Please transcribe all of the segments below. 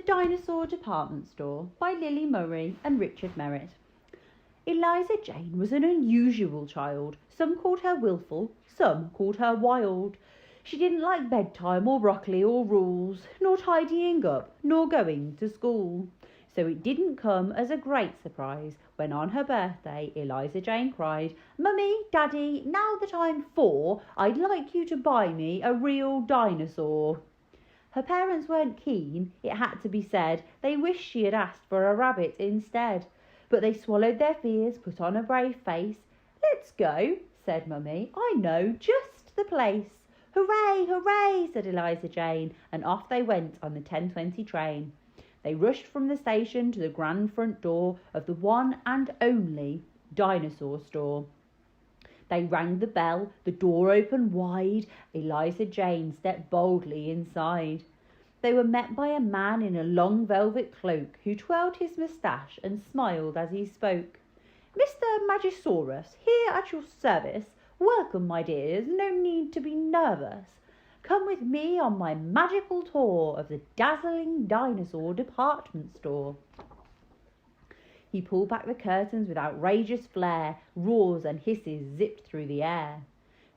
Dinosaur Department Store by Lily Murray and Richard Merritt. Eliza Jane was an unusual child. Some called her wilful, some called her wild. She didn't like bedtime or broccoli or rules, nor tidying up, nor going to school. So it didn't come as a great surprise when on her birthday Eliza Jane cried, "Mummy, Daddy, now that I'm 4, I'd like you to buy me a real dinosaur." Her parents weren't keen, it had to be said. They wished she had asked for a rabbit instead. But they swallowed their fears, put on a brave face. "Let's go," said Mummy. "I know just the place." "Hooray, hooray," said Eliza Jane, and off they went on the 10:20 train. They rushed from the station to the grand front door of the one and only Dinosaur Store. They rang the bell, the door opened wide. Eliza Jane stepped boldly inside. They were met by a man in a long velvet cloak who twirled his moustache and smiled as he spoke. "Mr. Magisaurus, here at your service. Welcome, my dears, no need to be nervous. Come with me on my magical tour of the dazzling Dinosaur Department Store." He pulled back the curtains with outrageous flair. Roars and hisses zipped through the air.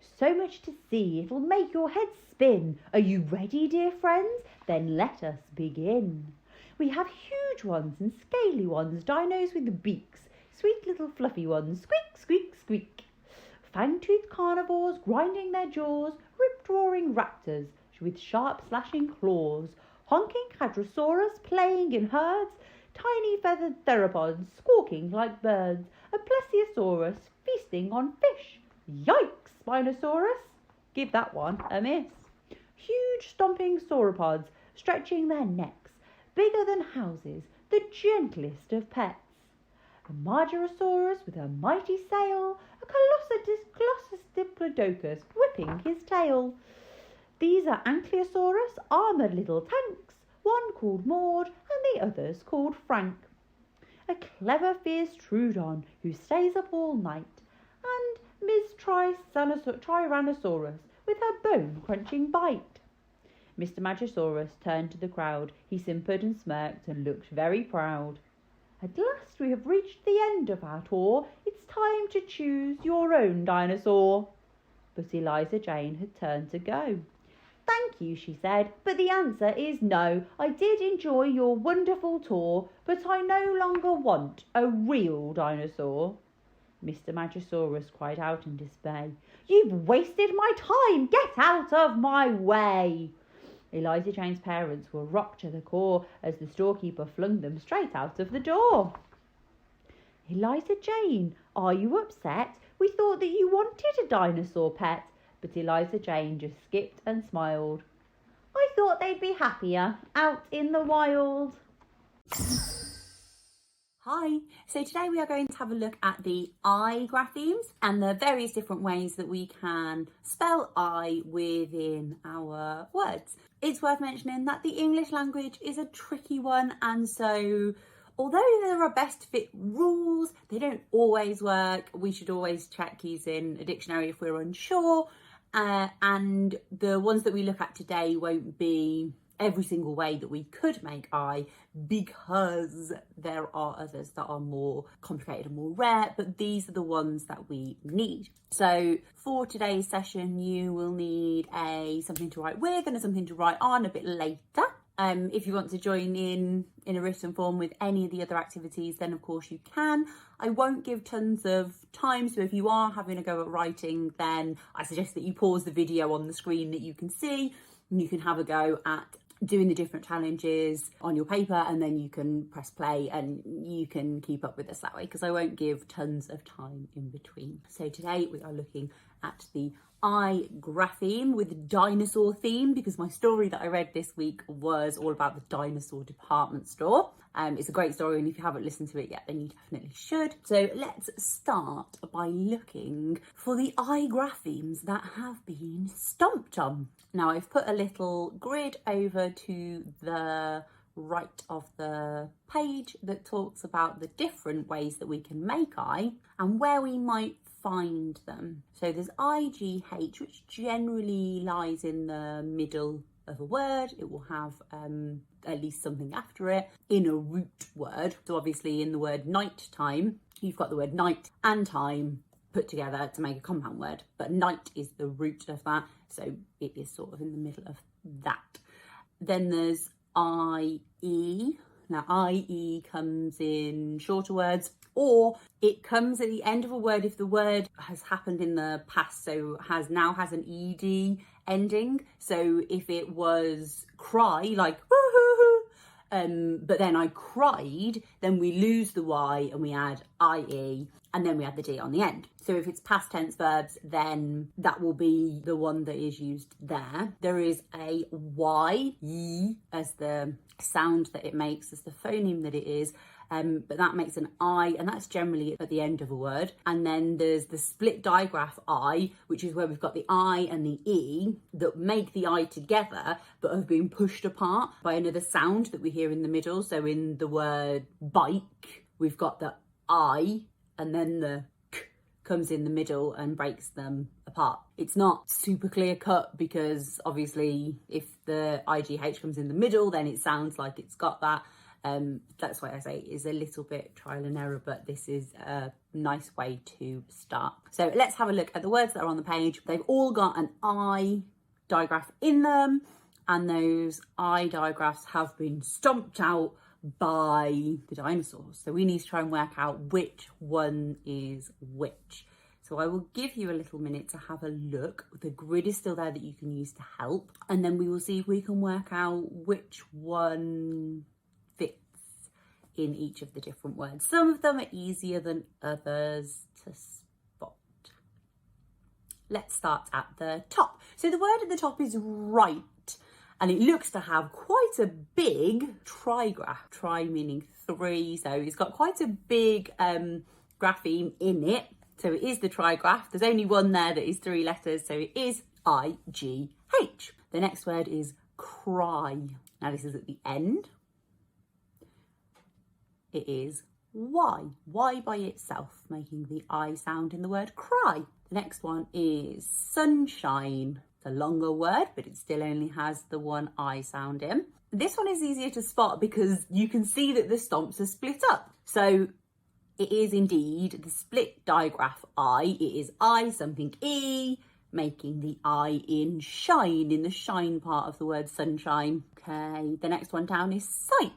"So much to see, it'll make your head spin. Are you ready, dear friends? Then let us begin. We have huge ones and scaly ones, dinos with beaks, sweet little fluffy ones, squeak, squeak, squeak. Fang-toothed carnivores grinding their jaws, rip-roaring raptors with sharp slashing claws, honking hadrosaurus playing in herds, tiny feathered theropods squawking like birds, a plesiosaurus feasting on fish. Yikes, Spinosaurus! Give that one a miss. Huge stomping sauropods stretching their necks, bigger than houses, the gentlest of pets. A Marginosaurus with a mighty sail, a Colossus Diplodocus whipping his tail. These are Ankylosaurus, armoured little tanks, one called Maud and the others called Frank. A clever fierce Troodon who stays up all night, and Ms. Tyrannosaurus with her bone-crunching bite. Mr. Magisaurus turned to the crowd. He simpered and smirked and looked very proud. "At last we have reached the end of our tour. It's time to choose your own dinosaur." But Eliza Jane had turned to go. "Thank you," she said, "but the answer is no. I did enjoy your wonderful tour, but I no longer want a real dinosaur." Mr. Magisaurus cried out in dismay. "You've wasted my time! Get out of my way!" Eliza Jane's parents were rocked to the core as the storekeeper flung them straight out of the door. "Eliza Jane, are you upset? We thought that you wanted a dinosaur pet." But Eliza Jane just skipped and smiled. "I thought they'd be happier out in the wild." Hi, so today we are going to have a look at the I graphemes and the various different ways that we can spell I within our words. It's worth mentioning that the English language is a tricky one, and so although there are best fit rules, they don't always work. We should always check using a dictionary if we're unsure, and the ones that we look at today won't be every single way that we could make I, because there are others that are more complicated and more rare, but these are the ones that we need. So for today's session, you will need something to write with and something to write on a bit later. If you want to join in a written form with any of the other activities, then of course you can. I won't give tons of time, so if you are having a go at writing, then I suggest that you pause the video on the screen that you can see, and you can have a go at doing the different challenges on your paper, and then you can press play and you can keep up with us that way, because I won't give tons of time in between. So today we are looking at the I grapheme with dinosaur theme, because my story that I read this week was all about the Dinosaur Department Store. It's a great story, and if you haven't listened to it yet, then you definitely should. So let's start by looking for the I graphemes that have been stomped on. Now I've put a little grid over to the right of the page that talks about the different ways that we can make I and where we might find them. So there's IGH, which generally lies in the middle of a word. It will have at least something after it in a root word. So obviously in the word night time, you've got the word night and time put together to make a compound word, but night is the root of that, so it is sort of in the middle of that. Then there's IE. Now IE comes in shorter words, or it comes at the end of a word if the word has happened in the past, so now has an ED ending. So if it was cry, like but then I cried, then we lose the Y and we add IE, and then we add the D on the end. So if it's past tense verbs, then that will be the one that is used there. There is a Y as the sound that it makes, as the phoneme that it is. But that makes an I, and that's generally at the end of a word. And then there's the split digraph I, which is where we've got the I and the E that make the I together, but have been pushed apart by another sound that we hear in the middle. So in the word bike, we've got the I, and then the K comes in the middle and breaks them apart. It's not super clear cut because obviously if the IGH comes in the middle, then it sounds like it's got that. That's why I say it is a little bit trial and error, but this is a nice way to start. So let's have a look at the words that are on the page. They've all got an I digraph in them, and those I digraphs have been stomped out by the dinosaurs. So we need to try and work out which one is which. So I will give you a little minute to have a look. The grid is still there that you can use to help, and then we will see if we can work out which one fits in each of the different words. Some of them are easier than others to spot. Let's start at the top. So the word at the top is right, and it looks to have quite a big trigraph. Tri meaning three, so it's got quite a big grapheme in it. So it is the trigraph. There's only one there that is 3 letters, so it is IGH. The next word is cry. Now this is at the end. It is Y by itself, making the I sound in the word cry. The next one is sunshine. It's a longer word, but it still only has the one I sound in. This one is easier to spot because you can see that the stomps are split up. So it is indeed the split digraph I. It is I something E, making the I in shine, in the shine part of the word sunshine. Okay, the next one down is sight.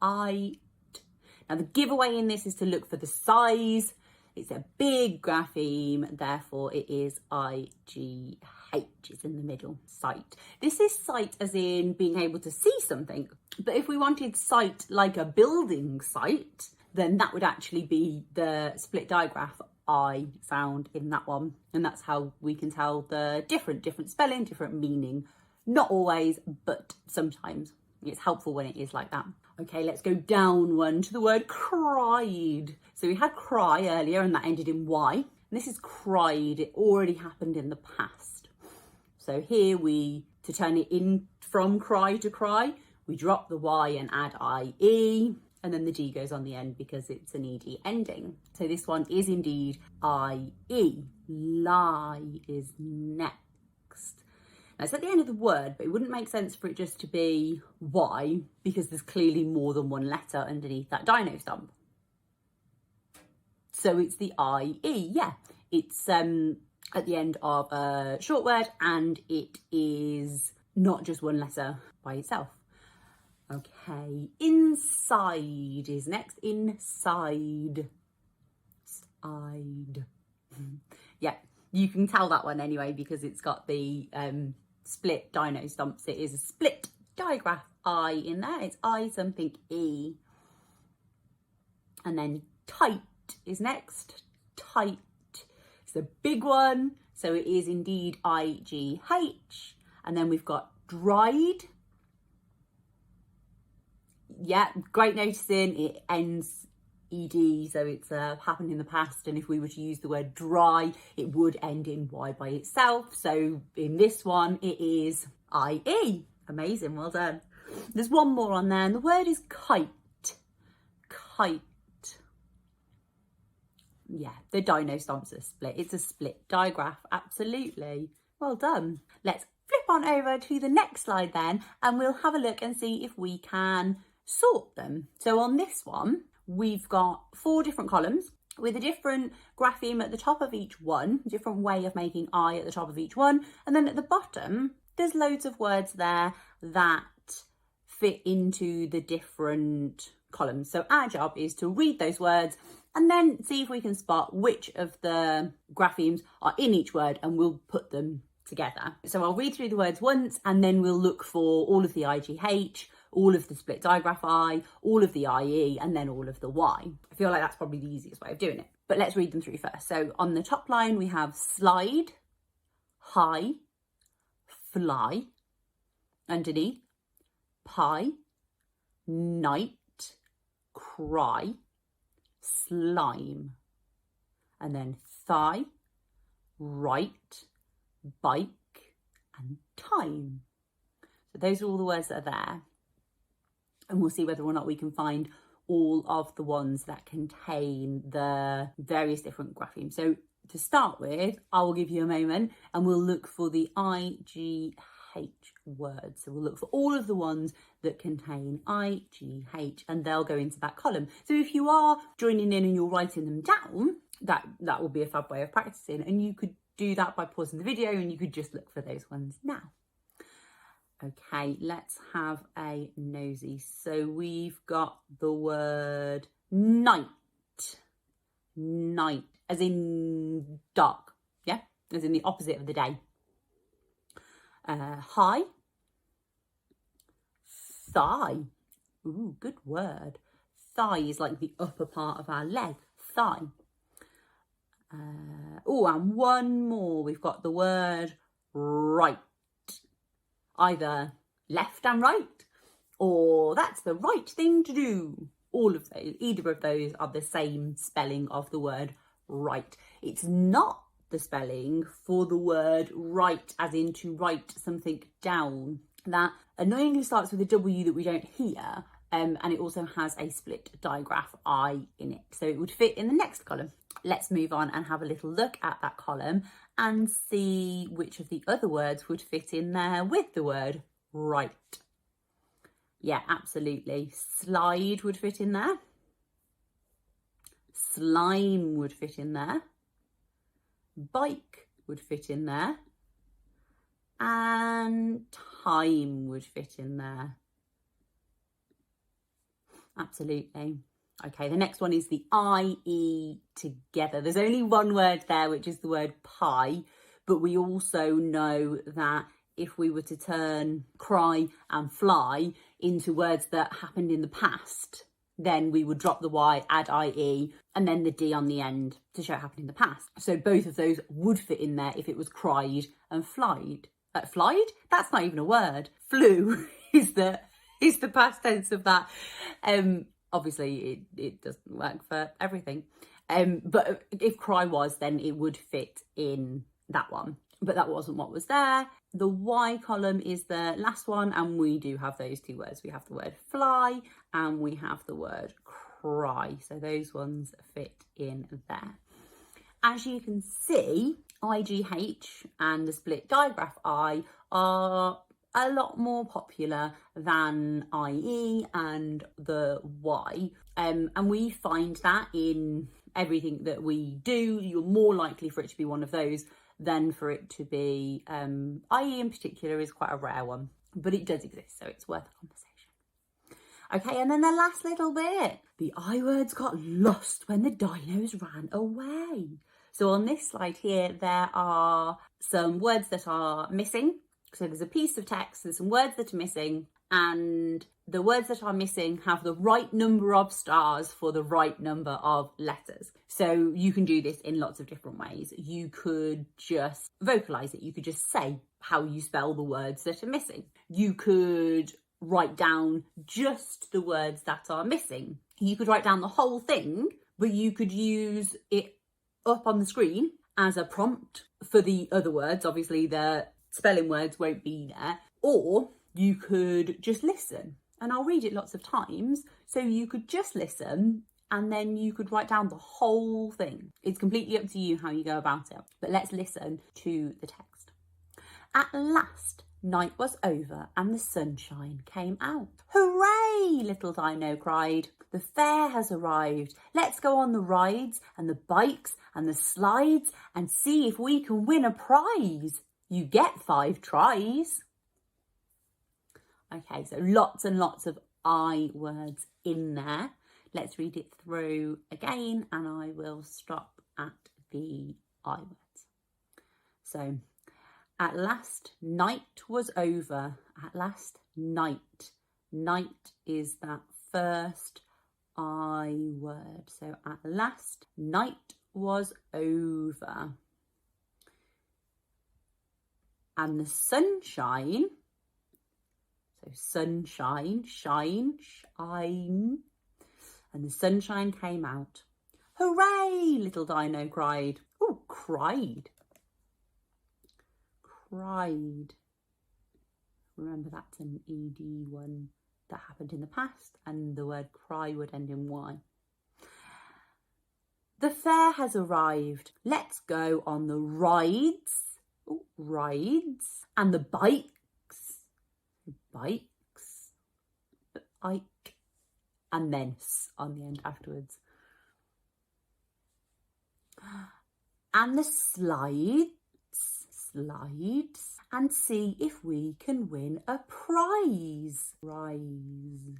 Now the giveaway in this is to look for the size. It's a big grapheme, therefore it is IGH. It's in the middle, sight. This is sight as in being able to see something, but if we wanted sight like a building site, then that would actually be the split digraph I sound in that one. And that's how we can tell the different spelling, different meaning. Not always, but sometimes. It's helpful when it is like that. Okay, let's go down one to the word cried. So we had cry earlier and that ended in Y. And this is cried, it already happened in the past. So here to turn it in from cry to cry, we drop the Y and add IE, and then the D goes on the end because it's an ED ending. So this one is indeed IE. Lie is next. Now it's at the end of the word, but it wouldn't make sense for it just to be Y because there's clearly more than one letter underneath that dino stump. So it's the IE, yeah. It's at the end of a short word and it is not just one letter by itself. Okay, inside is next. Inside. Side. Yeah, you can tell that one anyway because it's got the split dino stumps. It is a split digraph I in there. It's I something E. And then tight is next. Tight. It's a big one. So it is indeed IGH. And then we've got dried. Yeah, great noticing. It ends ED, so it's happened in the past, and if we were to use the word dry, it would end in Y by itself. So in this one, it is IE. Amazing, well done. There's one more on there, and the word is kite. Kite. Yeah, the dino stumps are split. It's a split digraph, absolutely. Well done. Let's flip on over to the next slide then, and we'll have a look and see if we can sort them. So on this one, we've got 4 different columns with a different grapheme at the top of each one, different way of making I at the top of each one. And then at the bottom, there's loads of words there that fit into the different columns. So our job is to read those words and then see if we can spot which of the graphemes are in each word, and we'll put them together. So I'll read through the words once, and then we'll look for all of the IGH, all of the split digraph I, all of the IE, and then all of the Y. I feel like that's probably the easiest way of doing it. But let's read them through first. So on the top line, we have slide, high, fly. Underneath, pie, night, cry, slime. And then thigh, right, bike, and time. So those are all the words that are there. And we'll see whether or not we can find all of the ones that contain the various different graphemes. So to start with, I will give you a moment and we'll look for the IGH words. So we'll look for all of the ones that contain IGH, and they'll go into that column. So if you are joining in and you're writing them down, that will be a fab way of practicing, and you could do that by pausing the video and you could just look for those ones now. Okay, let's have a nosy. So we've got the word night. Night, as in dark, yeah? As in the opposite of the day. High. Thigh. Ooh, good word. Thigh is like the upper part of our leg. Thigh. Oh, and one more. We've got the word right. Either left and right, or that's the right thing to do. All of those, either of those are the same spelling of the word right. It's not the spelling for the word right, as in to write something down. That annoyingly starts with a W that we don't hear, and it also has a split digraph I in it. So it would fit in the next column. Let's move on and have a little look at that column and see which of the other words would fit in there with the word right. Yeah, absolutely. Slide would fit in there. Slime would fit in there. Bike would fit in there. And time would fit in there. Absolutely. Okay, the next one is the IE together. There's only one word there, which is the word pie, but we also know that if we were to turn cry and fly into words that happened in the past, then we would drop the Y, add IE, and then the D on the end to show it happened in the past. So both of those would fit in there if it was cried and flied. Flied? That's not even a word. Flew is the past tense of that. Obviously, it doesn't work for everything. But if cry was, then it would fit in that one. But that wasn't what was there. The Y column is the last one, and we do have those two words. We have the word fly and we have the word cry. So those ones fit in there. As you can see, IGH and the split digraph I are a lot more popular than IE and the Y. And we find that in everything that we do. You're more likely for it to be one of those than for it to be, IE in particular is quite a rare one, but it does exist, so it's worth a conversation. Okay, and then the last little bit. The I words got lost when the dinos ran away. So on this slide here, there are some words that are missing. So there's a piece of text, there's some words that are missing, and the words that are missing have the right number of stars for the right number of letters. So you can do this in lots of different ways. You could just vocalize it. You could just say how you spell the words that are missing. You could write down just the words that are missing. You could write down the whole thing, but you could use it up on the screen as a prompt for the other words. Obviously, the spelling words won't be there. Or you could just listen. And I'll read it lots of times. So you could just listen and then you could write down the whole thing. It's completely up to you how you go about it. But let's listen to the text. At last, night was over and the sunshine came out. Hooray, little Dino cried. The fair has arrived. Let's go on the rides and the bikes and the slides and see if we can win a prize. You get 5 tries. Okay, so lots and lots of I words in there. Let's read it through again and I will stop at the I words. So, at last night was over. At last night. Night is that first I word. So at last night was over. And the sunshine, so sunshine, shine, shine, and the sunshine came out. Hooray, little Dino cried. Oh, cried. Cried. Remember, that's an ED one that happened in the past, and the word cry would end in Y. The fair has arrived. Let's go on the rides. Ooh, rides. And the bikes. Bikes. Ike. And then S on the end afterwards. And the slides. Slides. And see if we can win a prize. Prize.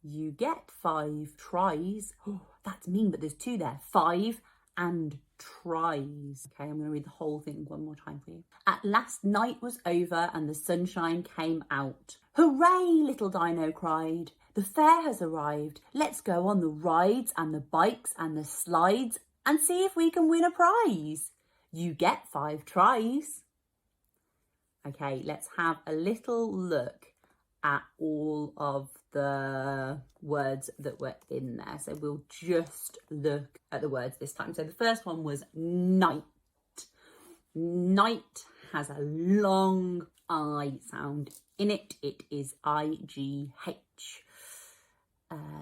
You get 5 tries. Oh, that's mean, but there's 2 there. 5 and tries. Okay, I'm going to read the whole thing one more time for you. At last night was over and the sunshine came out. Hooray, little Dino cried. The fair has arrived. Let's go on the rides and the bikes and the slides and see if we can win a prize. You get 5 tries. Okay, let's have a little look at all of the words that were in there. So we'll just look at the words this time. So the first one was night. Night has a long I sound in it. It is I-G-H.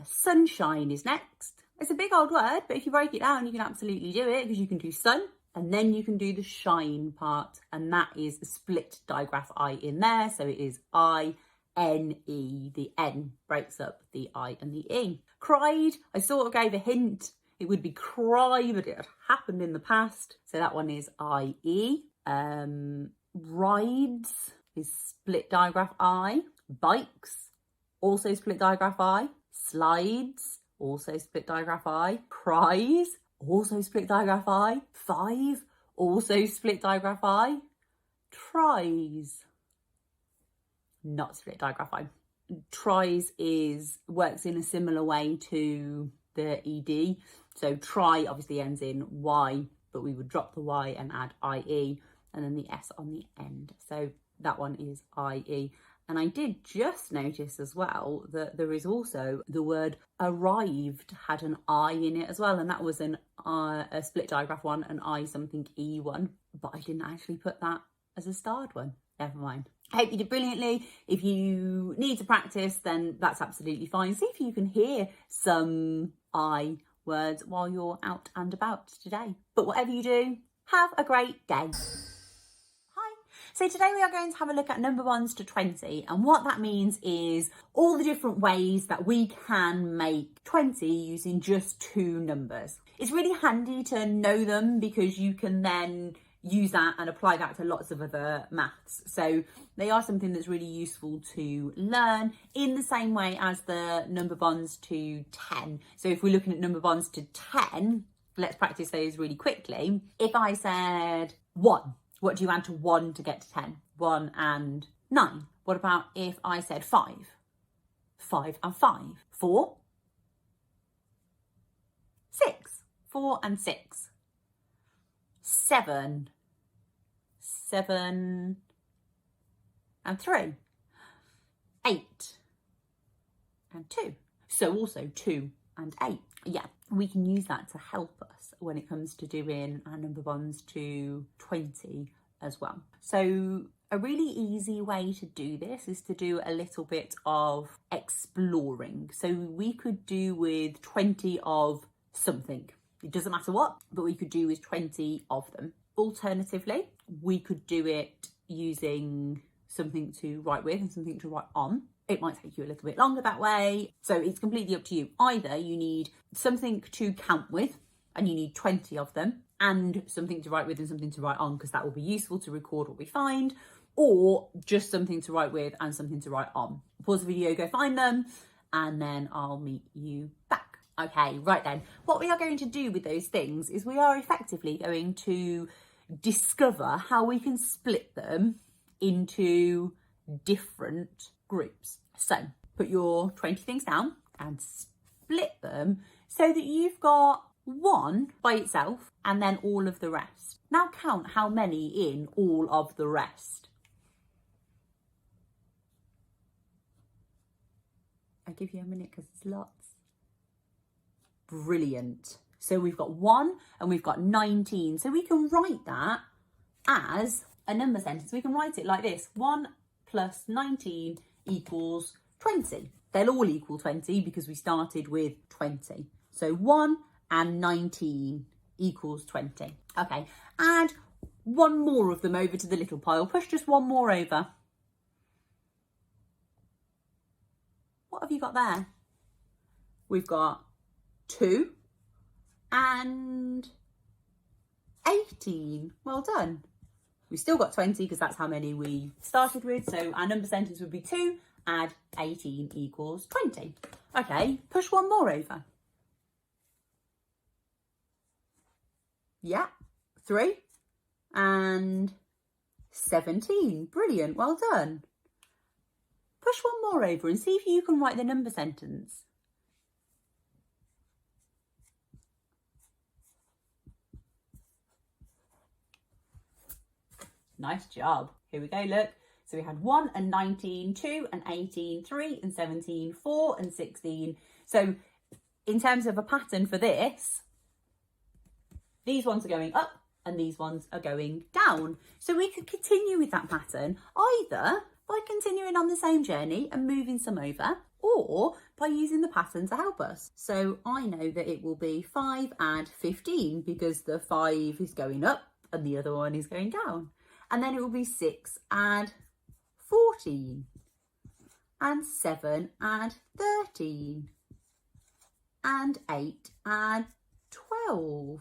Sunshine is next. It's a big old word, but if you break it down, you can absolutely do it because you can do sun and then you can do the shine part, and that is a split digraph I in there. So it is I-N-E. The N breaks up the I and the E. Cried, I sort of gave a hint. It would be cry, but it had happened in the past. So that one is I-E. Rides is split digraph I. Bikes, also split digraph I. Slides, also split digraph I. Prize, also split digraph I. 5, also split digraph I. Tries, not split digraph I. Tries works in a similar way to the ED. So try obviously ends in Y, but we would drop the Y and add IE and then the S on the end. So that one is IE. And I did just notice as well that there is also the word arrived had an I in it as well. And that was a split digraph one, an I something E one, but I didn't actually put that as a starred one. Never mind. I hope you did brilliantly. If you need to practice, then that's absolutely fine. See if you can hear some I words while you're out and about today. But whatever you do, have a great day. So today we are going to have a look at number 1s to 20, and what that means is all the different ways that we can make 20 using just 2 numbers. It's really handy to know them because you can then use that and apply that to lots of other maths. So they are something that's really useful to learn in the same way as the number bonds to 10. So if we're looking at number bonds to 10, let's practice those really quickly. If I said 1, what do you add to 1 to get to 10? 1 and 9. What about if I said 5? 5 and 5. 4? 6. 4 and 6. 7. 7 and 3. 8 and 2. So also 2 and 8. Yeah, we can use that to help us when it comes to doing our number bonds to 20 as well. So a really easy way to do this is to do a little bit of exploring. So we could do with 20 of something. It doesn't matter what, but we could do with 20 of them. Alternatively, we could do it using something to write with and something to write on. It might take you a little bit longer that way. So it's completely up to you. Either you need something to count with and you need 20 of them, and something to write with and something to write on, because that will be useful to record what we find, or just something to write with and something to write on. Pause the video, go find them, and then I'll meet you back. Okay, right then. What we are going to do with those things is we are effectively going to discover how we can split them into different groups. So put your 20 things down and split them so that you've got one by itself and then all of the rest. Now count how many in all of the rest. I'll give you a minute because it's lots. Brilliant. So we've got 1 and we've got 19. So we can write that as a number sentence. We can write it like this: 1 plus 19 equals 20. They'll all equal 20 because we started with 20. So 1 and 19 equals 20. Okay, add one more of them over to the little pile. Push just one more over. What have you got there? We've got 2 and 18. Well done. We've still got 20 because that's how many we started with. So our number sentence would be 2 add 18 equals 20. Okay, push one more over. Yeah, 3 and 17. Brilliant, well done. Push one more over and see if you can write the number sentence. Nice job. Here we go, look. So we had 1 and 19, 2 and 18, 3 and 17, 4 and 16. So in terms of a pattern for this, these ones are going up and these ones are going down. So we could continue with that pattern either by continuing on the same journey and moving some over, or by using the pattern to help us. So I know that it will be 5 add 15 because the 5 is going up and the other one is going down. And then it will be 6 add 14 and 7 add 13 and 8 add 12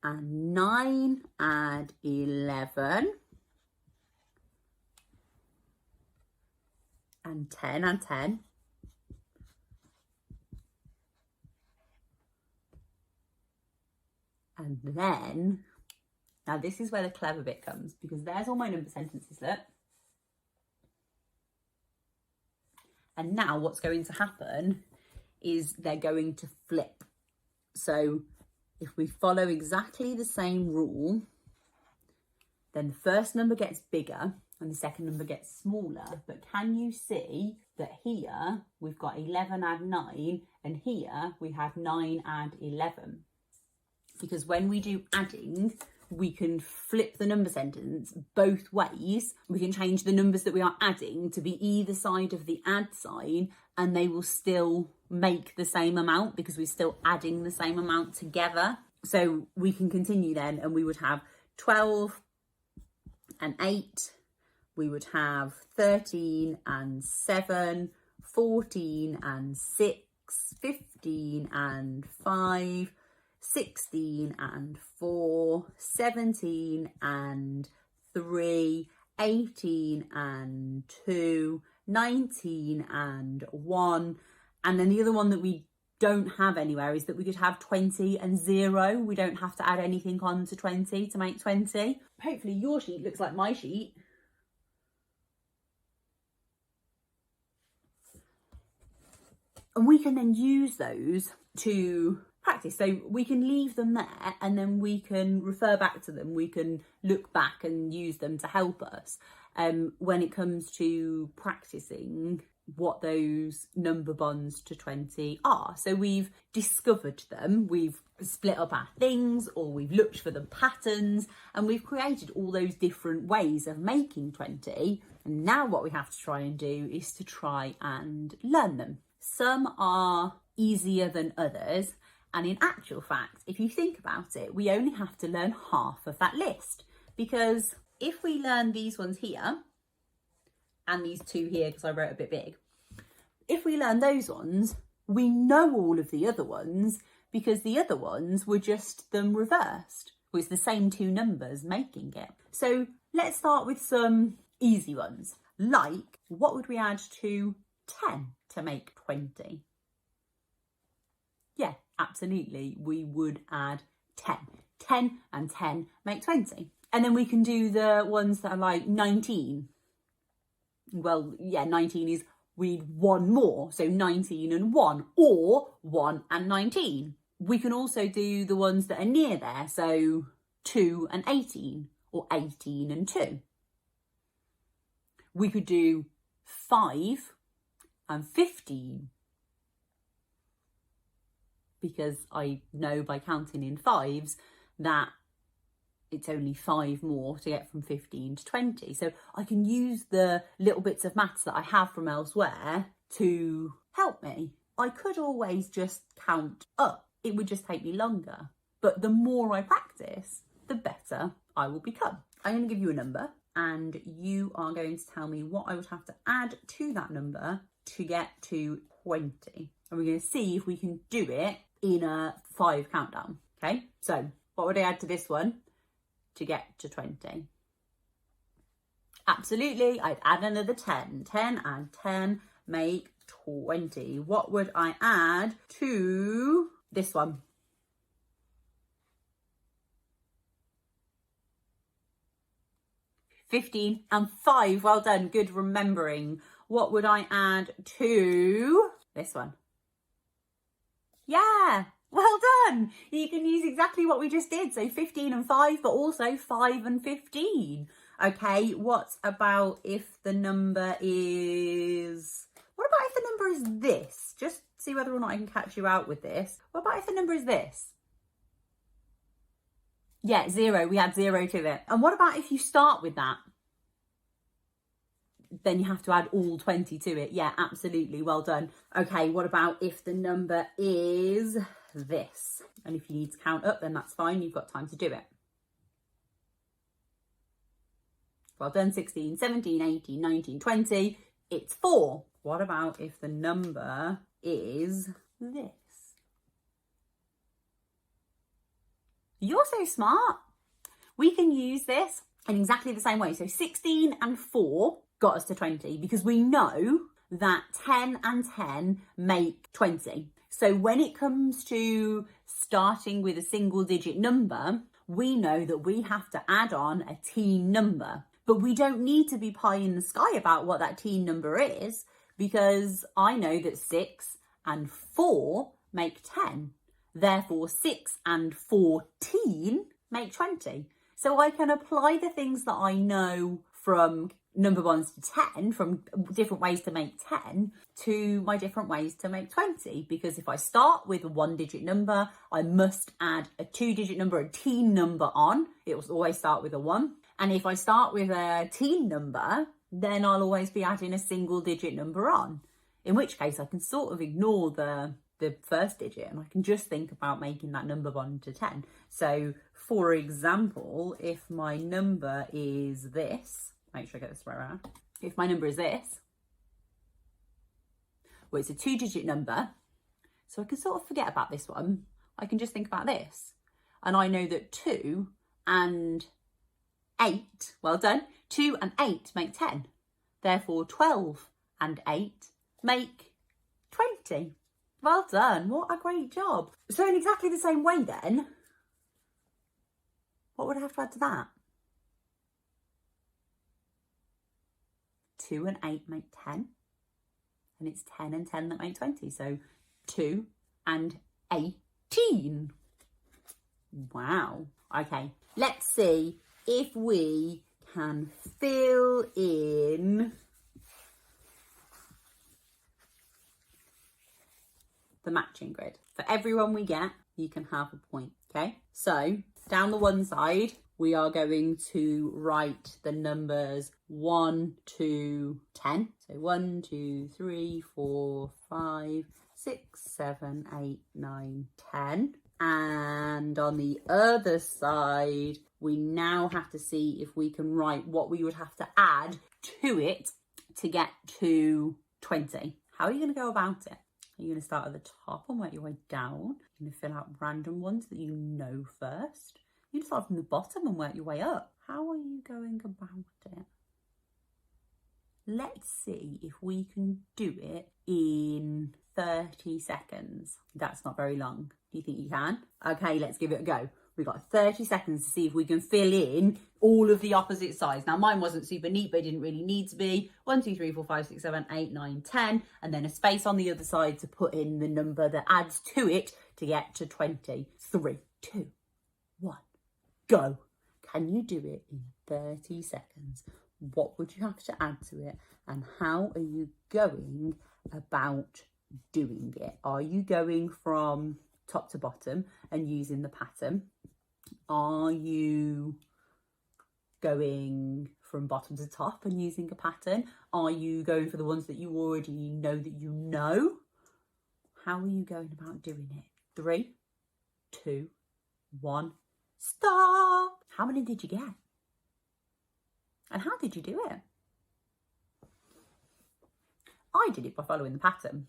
and 9 add 11 and 10 and 10 and then, now this is where the clever bit comes, because there's all my number sentences, look. And now what's going to happen is they're going to flip. So if we follow exactly the same rule, then the first number gets bigger and the second number gets smaller. But can you see that here we've got 11 add 9 and here we have 9 add 11? Because when we do adding, we can flip the number sentence both ways. We can change the numbers that we are adding to be either side of the add sign and they will still make the same amount because we're still adding the same amount together. So we can continue then and we would have 12 and 8. We would have 13 and 7, 14 and 6, 15 and 5, 16 and 4, 17 and 3, 18 and 2, 19 and 1. And then the other one that we don't have anywhere is that we could have 20 and 0. We don't have to add anything on to 20 to make 20. Hopefully your sheet looks like my sheet. And we can then use those to practice. So we can leave them there and then we can refer back to them. We can look back and use them to help us when it comes to practicing what those number bonds to 20 are. So we've discovered them, we've split up our things, or we've looked for the patterns, and we've created all those different ways of making 20. And now what we have to try and do is to try and learn them. Some are easier than others, and in actual fact, if you think about it, we only have to learn half of that list, because if we learn these ones here, and these two here, because I wrote a bit big, if we learn those ones, we know all of the other ones because the other ones were just them reversed. Well, it's the same two numbers making it. So let's start with some easy ones. Like, what would we add to 10 to make 20? Yeah, absolutely. We would add 10. 10 and 10 make 20. And then we can do the ones that are like 19. Well, yeah, 19 is we need one more. So 19 and 1, or 1 and 19. We can also do the ones that are near there. So 2 and 18, or 18 and 2. We could do 5 and 15. Because I know by counting in fives that it's only 5 more to get from 15 to 20. So I can use the little bits of maths that I have from elsewhere to help me. I could always just count up. It would just take me longer. But the more I practice, the better I will become. I'm going to give you a number and you are going to tell me what I would have to add to that number to get to 20. And we're going to see if we can do it in a 5 countdown. Okay, so what would I add to this one to get to 20? Absolutely, I'd add another 10. 10 and 10 make 20. What would I add to this one? 15 and 5. Well done, good remembering. What would I add to this one? Yeah, well done. You can use exactly what we just did. So 15 and 5, but also 5 and 15. Okay, what about if the number is... What about if the number is this? Just see whether or not I can catch you out with this. What about if the number is this? Yeah, 0. We add 0 to it. And what about if you start with that? Then you have to add all 20 to it. Yeah, absolutely. Well done. Okay, what about if the number is this? And if you need to count up, then that's fine. You've got time to do it. Well done. 16, 17, 18, 19, 20. It's 4. What about if the number is this? You're so smart. We can use this in exactly the same way. So 16 and 4 got us to 20 because we know that 10 and 10 make 20. So when it comes to starting with a single digit number, we know that we have to add on a teen number. But we don't need to be pie in the sky about what that teen number is because I know that 6 and 4 make 10. Therefore, 6 and 14 make 20. So I can apply the things that I know from number 1s to 10, from different ways to make 10, to my different ways to make 20. Because if I start with a 1-digit number, I must add a 2-digit number, a teen number on. It will always start with a 1. And if I start with a teen number, then I'll always be adding a single-digit number on. In which case, I can sort of ignore the first digit and I can just think about making that number 1 to 10. So for example, if my number is this, make sure I get this right around. If my number is this, well, it's a 2-digit number. So I can sort of forget about this one. I can just think about this. And I know that 2 and 8, well done, 2 and 8 make 10. Therefore 12 and 8 make 20. Well done, what a great job. So in exactly the same way then, what would I have to add to that? 2 and 8 make 10, and it's 10 and 10 that make 20. So 2 and 18. Wow. Okay, let's see if we can fill in the matching grid. For everyone we get, you can have a point, okay? So down the one side, we are going to write the numbers 1 to 10. So 1, 2, 3, 4, 5, 6, 7, 8, 9, 10. And on the other side, We now have to see if we can write what we would have to add to it to get to 20. How are you going to go about it? Are you going to start at the top and work your way down? You're going to fill out random ones that you know first? You start from the bottom and work your way up. How are you going about it? Let's see if we can do it in 30 seconds. That's not very long. Do you think you can? Okay, let's give it a go. We've got 30 seconds to see if we can fill in all of the opposite sides. Now, mine wasn't super neat, but it didn't really need to be. 1, 2, 3, 4, 5, 6, 7, 8, 9, 10. And then a space on the other side to put in the number that adds to it to get to 20. 3, 2, 1, go. Can you do it in 30 seconds? What would you have to add to it? And how are you going about doing it? Are you going from top to bottom and using the pattern? Are you going from bottom to top and using a pattern? Are you going for the ones that you already know that you know? How are you going about doing it? 3, 2, 1, stop. How many did you get? And how did you do it? I did it by following the pattern.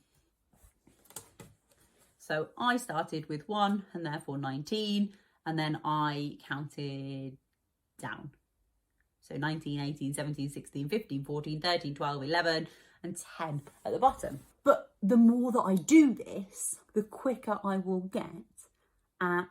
So I started with 1 and therefore 19, and then I counted down. So 19, 18, 17, 16, 15, 14, 13, 12, 11 and 10 at the bottom. But the more that I do this, the quicker I will get at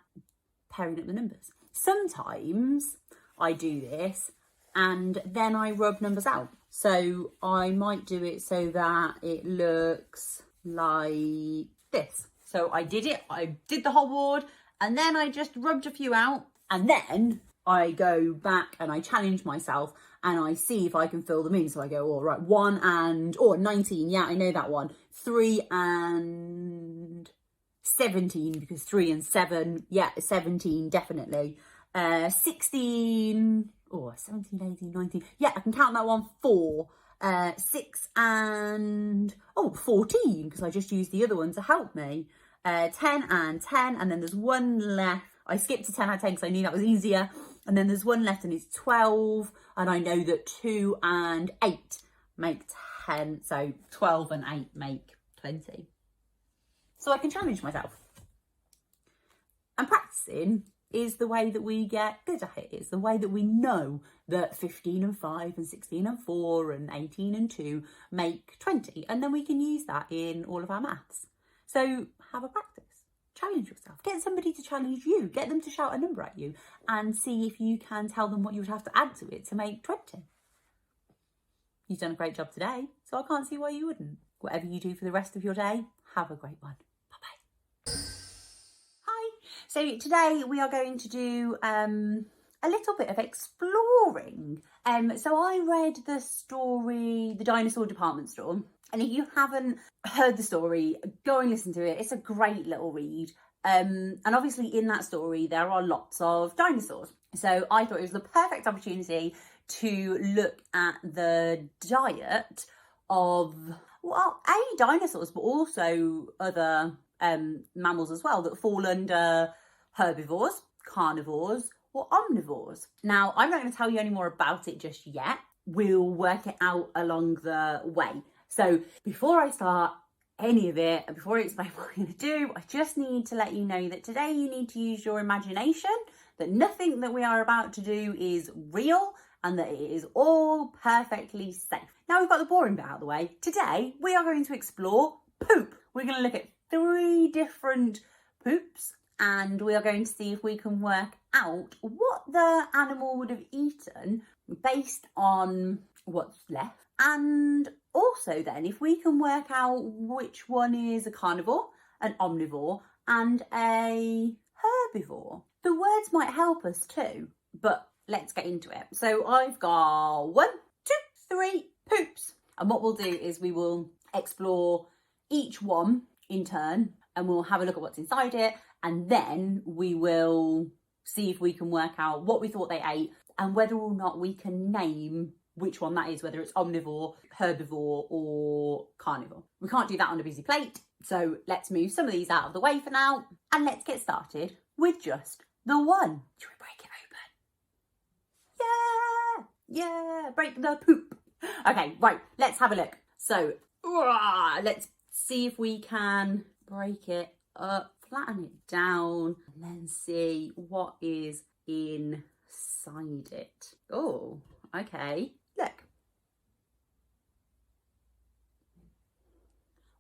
pairing up the numbers. Sometimes I do this and then I rub numbers out. So I might do it so that it looks like this. So I did the whole board and then I just rubbed a few out, and then I go back and I challenge myself and I see if I can fill them in. So I go, all right, 1 and, 19, yeah, I know that one. 3 and 17, because 3 and 7, yeah, 17, definitely. 16, 17, 18, 19, yeah, I can count that one. 4, 6 and, 14, because I just used the other one to help me. 10 and 10, and then there's one left. I skipped to 10 and 10 because I knew that was easier. And then there's one left and it's 12. And I know that 2 and 8 make 10. So 12 and 8 make 20. So I can challenge myself. And practicing is the way that we get good at it. It's the way that we know that 15 and 5 and 16 and 4 and 18 and 2 make 20. And then we can use that in all of our maths. So have a practice. Challenge yourself. Get somebody to challenge you. Get them to shout a number at you and see if you can tell them what you would have to add to it to make 20. You've done a great job today, so I can't see why you wouldn't. Whatever you do for the rest of your day, have a great one. Bye-bye. Hi. So today we are going to do a little bit of exploring. So I read the story, The Dinosaur Department Store. And if you haven't heard the story, go and listen to it. It's a great little read. And obviously in that story, there are lots of dinosaurs. So I thought it was the perfect opportunity to look at the diet of, dinosaurs, but also other mammals as well that fall under herbivores, carnivores, or omnivores. Now, I'm not going to tell you any more about it just yet. We'll work it out along the way. So before I start any of it, and before I explain what I'm going to do, I just need to let you know that today you need to use your imagination, that nothing that we are about to do is real, and that it is all perfectly safe. Now we've got the boring bit out of the way. Today we are going to explore poop. We're going to look at 3 different poops, and we are going to see if we can work out what the animal would have eaten based on what's left. And also then, if we can work out which one is a carnivore, an omnivore, and a herbivore. The words might help us too, but let's get into it. So I've got 1, 2, 3 poops. And what we'll do is we will explore each one in turn, and we'll have a look at what's inside it. And then we will see if we can work out what we thought they ate and whether or not we can name which one that is, whether it's omnivore, herbivore, or carnivore. We can't do that on a busy plate, so let's move some of these out of the way for now, and let's get started with just the one. Should we break it open? Yeah, break the poop. Okay, right, let's have a look. So, let's see if we can break it up, flatten it down, and then see what is inside it. Oh, okay, look.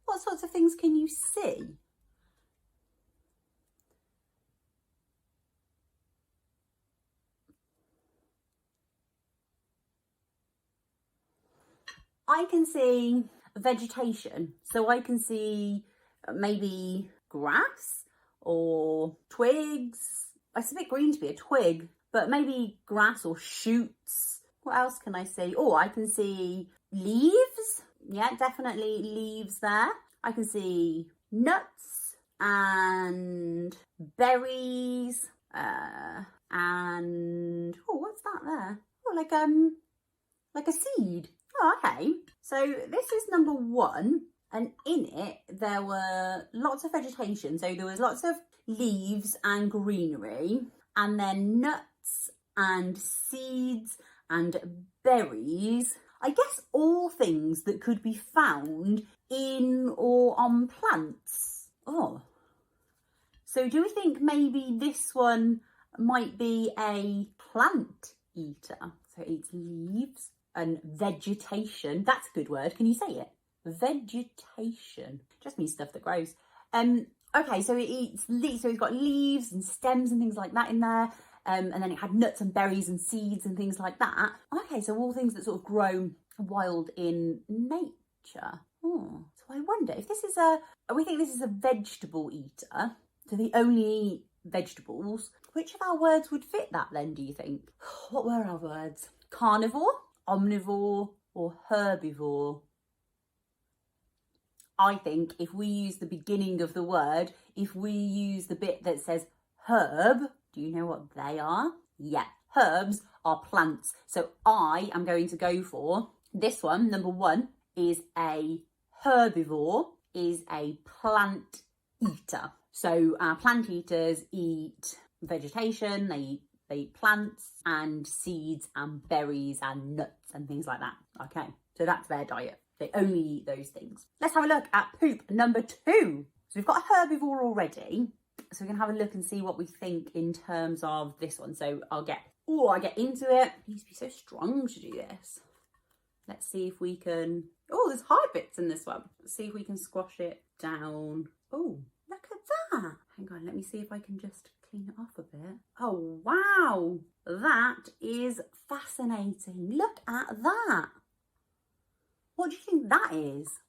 What sorts of things can you see? I can see vegetation. So I can see maybe grass or twigs. It's a bit green to be a twig, but maybe grass or shoots. What else can I see? Oh, I can see leaves. Yeah, definitely leaves there. I can see nuts and berries. And oh, what's that there? Oh, like a seed. Oh, okay. So this is number 1, and in it there were lots of vegetation. So there was lots of leaves and greenery, and then nuts and seeds and berries. I guess all things that could be found in or on plants. Oh. So do we think maybe this one might be a plant eater? So it eats leaves and vegetation. That's a good word. Can you say it? Vegetation. Just means stuff that grows. Okay, so it eats leaves. So it's got leaves and stems and things like that in there. And then it had nuts and berries and seeds and things like that. Okay, so all things that sort of grow wild in nature. Oh, so I wonder if this is we think this is a vegetable eater. So they only eat vegetables. Which of our words would fit that then, do you think? What were our words? Carnivore, omnivore, or herbivore? I think if we use the beginning of the word, if we use the bit that says herb, do you know what they are? Yeah, herbs are plants. So I am going to go for this one. Number 1 is a herbivore, is a plant eater. So plant eaters eat vegetation, they eat plants and seeds and berries and nuts and things like that. Okay, so that's their diet. They only eat those things. Let's have a look at poop number 2. So we've got a herbivore already. So we can have a look and see what we think in terms of this one. So I get into it. It needs to be so strong to do this. Let's see if we can, there's hard bits in this one. Let's see if we can squash it down. Oh, look at that. Hang on, let me see if I can just clean it off a bit. Oh, wow. That is fascinating. Look at that. What do you think that is?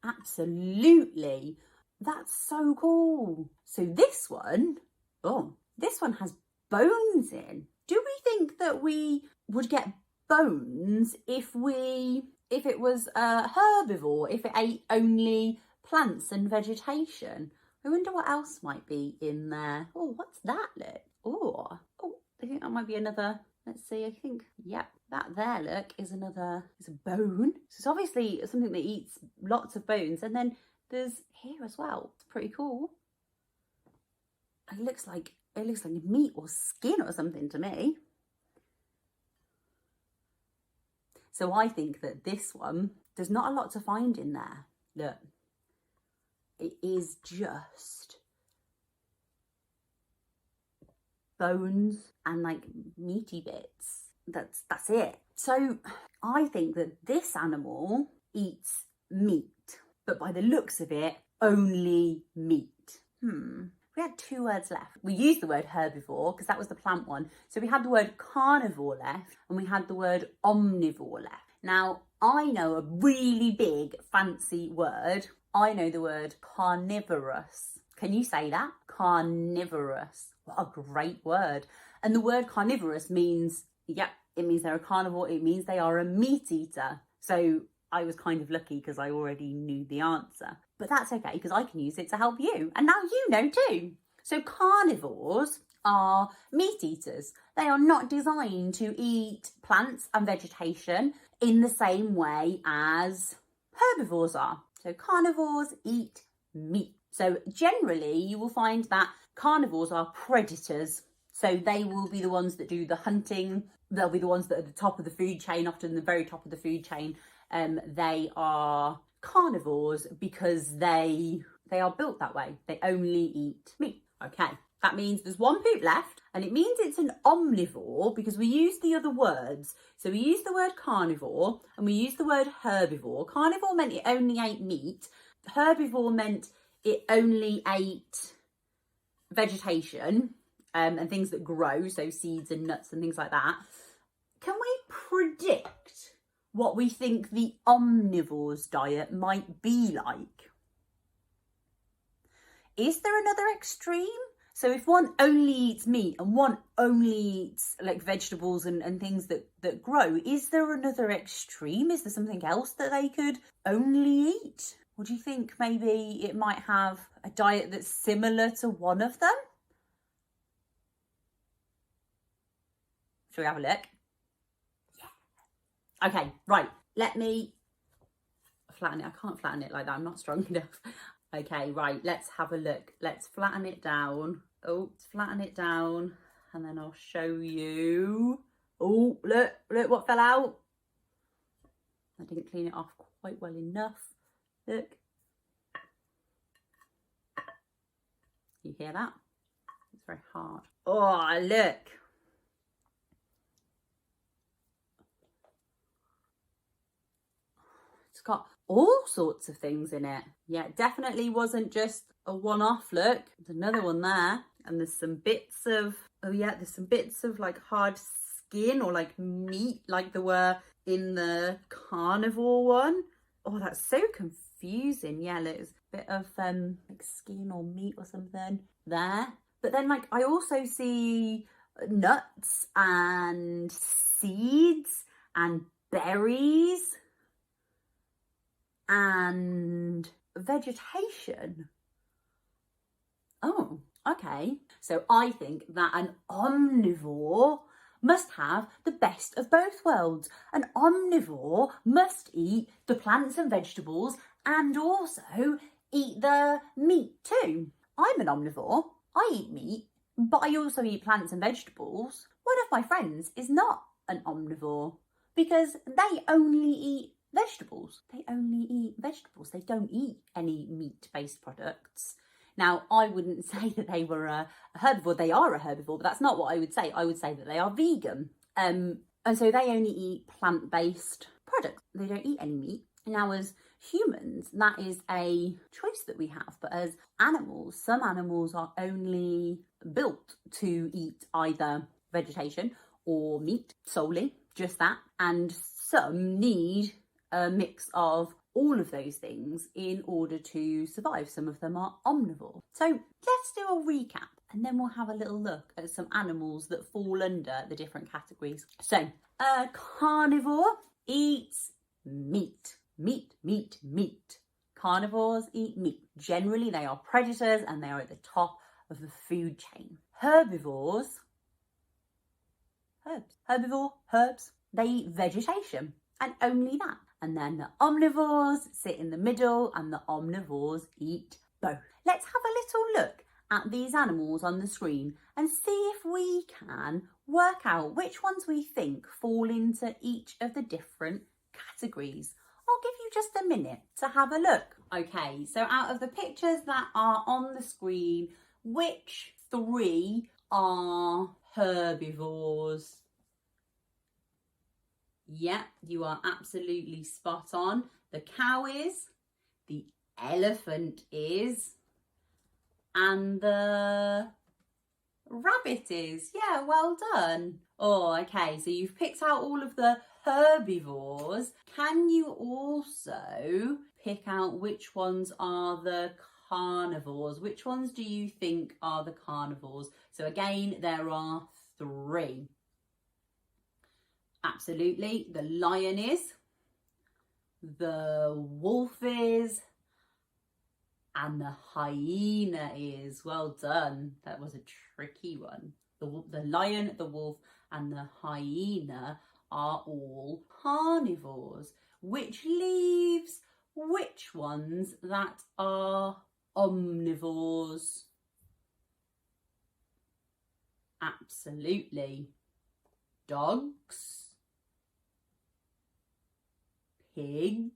Absolutely. That's so cool. So this one has bones in. Do we think that we would get bones if it was a herbivore, if it ate only plants and vegetation? I wonder what else might be in there. Oh, what's that look? Oh, I think that might be another. Let's see, I think, yep, that there, look, is a bone. So it's obviously something that eats lots of bones. And then there's here as well. It's pretty cool. It looks like meat or skin or something to me. So I think that this one, there's not a lot to find in there. Look, it is just bones and like meaty bits. That's it. So I think that this animal eats meat, but by the looks of it, only meat. We had 2 words left. We used the word herbivore because that was the plant one. So we had the word carnivore left and we had the word omnivore left. Now, I know a really big fancy word. I know the word carnivorous. Can you say that? Carnivorous. What a great word. And the word carnivorous means, it means they're a carnivore. It means they are a meat eater. So I was kind of lucky because I already knew the answer. But that's okay because I can use it to help you. And now you know too. So carnivores are meat eaters. They are not designed to eat plants and vegetation in the same way as herbivores are. So carnivores eat meat. So generally you will find that carnivores are predators. So they will be the ones that do the hunting. They'll be the ones that are at the top of the food chain, often the very top of the food chain. They are carnivores because they are built that way. They only eat meat. Okay, that means there's one poop left, and it means it's an omnivore because we use the other words. So we use the word carnivore and we use the word herbivore. Carnivore meant it only ate meat. Herbivore meant it only ate vegetation and things that grow, so seeds and nuts and things like that. Can we predict what we think the omnivore's diet might be like? Is there another extreme? So if one only eats meat and one only eats like vegetables and things that grow, is there another extreme? Is there something else that they could only eat? Or do you think maybe it might have a diet that's similar to one of them? Shall we have a look? Yeah. Okay, right. Let me flatten it. I can't flatten it like that. I'm not strong enough. Okay, right. Let's have a look. Let's flatten it down. Oh, let's flatten it down. And then I'll show you. Oh, look what fell out. I didn't clean it off quite well enough. Look. You hear that? It's very hard. Oh, look. It's got all sorts of things in it. Yeah, it definitely wasn't just a one-off. Look, there's another one there. And there's some bits of, oh yeah, there's some bits of like hard skin or like meat like there were in the carnivore one. Oh, that's so confusing. Yeah, there's a bit of like skin or meat or something there. But then like I also see nuts and seeds and berries and vegetation. Oh, okay. So I think that an omnivore must have the best of both worlds. An omnivore must eat the plants and vegetables and also eat the meat too. I'm an omnivore. I eat meat, but I also eat plants and vegetables. One of my friends is not an omnivore because they only eat vegetables. They only eat vegetables. They don't eat any meat-based products. Now, I wouldn't say that they were a herbivore. They are a herbivore, but that's not what I would say. I would say that they are vegan. And so they only eat plant-based products. They don't eat any meat. Now, as humans, that is a choice that we have. But as animals, some animals are only built to eat either vegetation or meat solely, just that. And some need a mix of all of those things in order to survive. Some of them are omnivore. So let's do a recap and then we'll have a little look at some animals that fall under the different categories. So a carnivore eats meat. Meat. Carnivores eat meat. Generally, they are predators and they are at the top of the food chain. Herbivores, herbs, they eat vegetation and only that. And then the omnivores sit in the middle and the omnivores eat both. Let's have a little look at these animals on the screen and see if we can work out which ones we think fall into each of the different categories. I'll give you just a minute to have a look. Okay, so out of the pictures that are on the screen, which three are herbivores? Yep, you are absolutely spot on. The cow is, the elephant is, and the rabbit is. Yeah, well done. Oh, okay, so you've picked out all of the herbivores. Can you also pick out which ones are the carnivores? Which ones do you think are the carnivores? So again, there are three. Absolutely, the lion is, the wolf is, and the hyena is. Well done. That was a tricky one. The lion, the wolf, and the hyena are all carnivores, which leaves which ones that are omnivores? Absolutely. Dogs, pigs,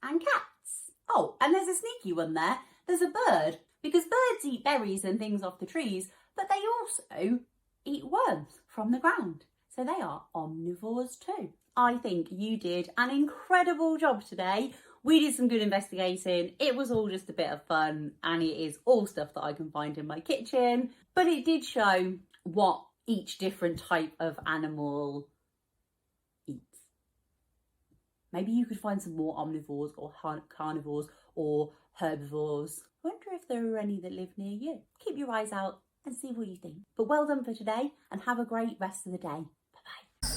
and cats. Oh, and there's a sneaky one there. There's a bird, because birds eat berries and things off the trees, but they also eat worms from the ground. So they are omnivores too. I think you did an incredible job today. We did some good investigating. It was all just a bit of fun, and it is all stuff that I can find in my kitchen. But it did show what each different type of animal eats. Maybe you could find some more omnivores or carnivores or herbivores. I wonder if there are any that live near you. Keep your eyes out and see what you think. But well done for today, and have a great rest of the day. Bye-bye.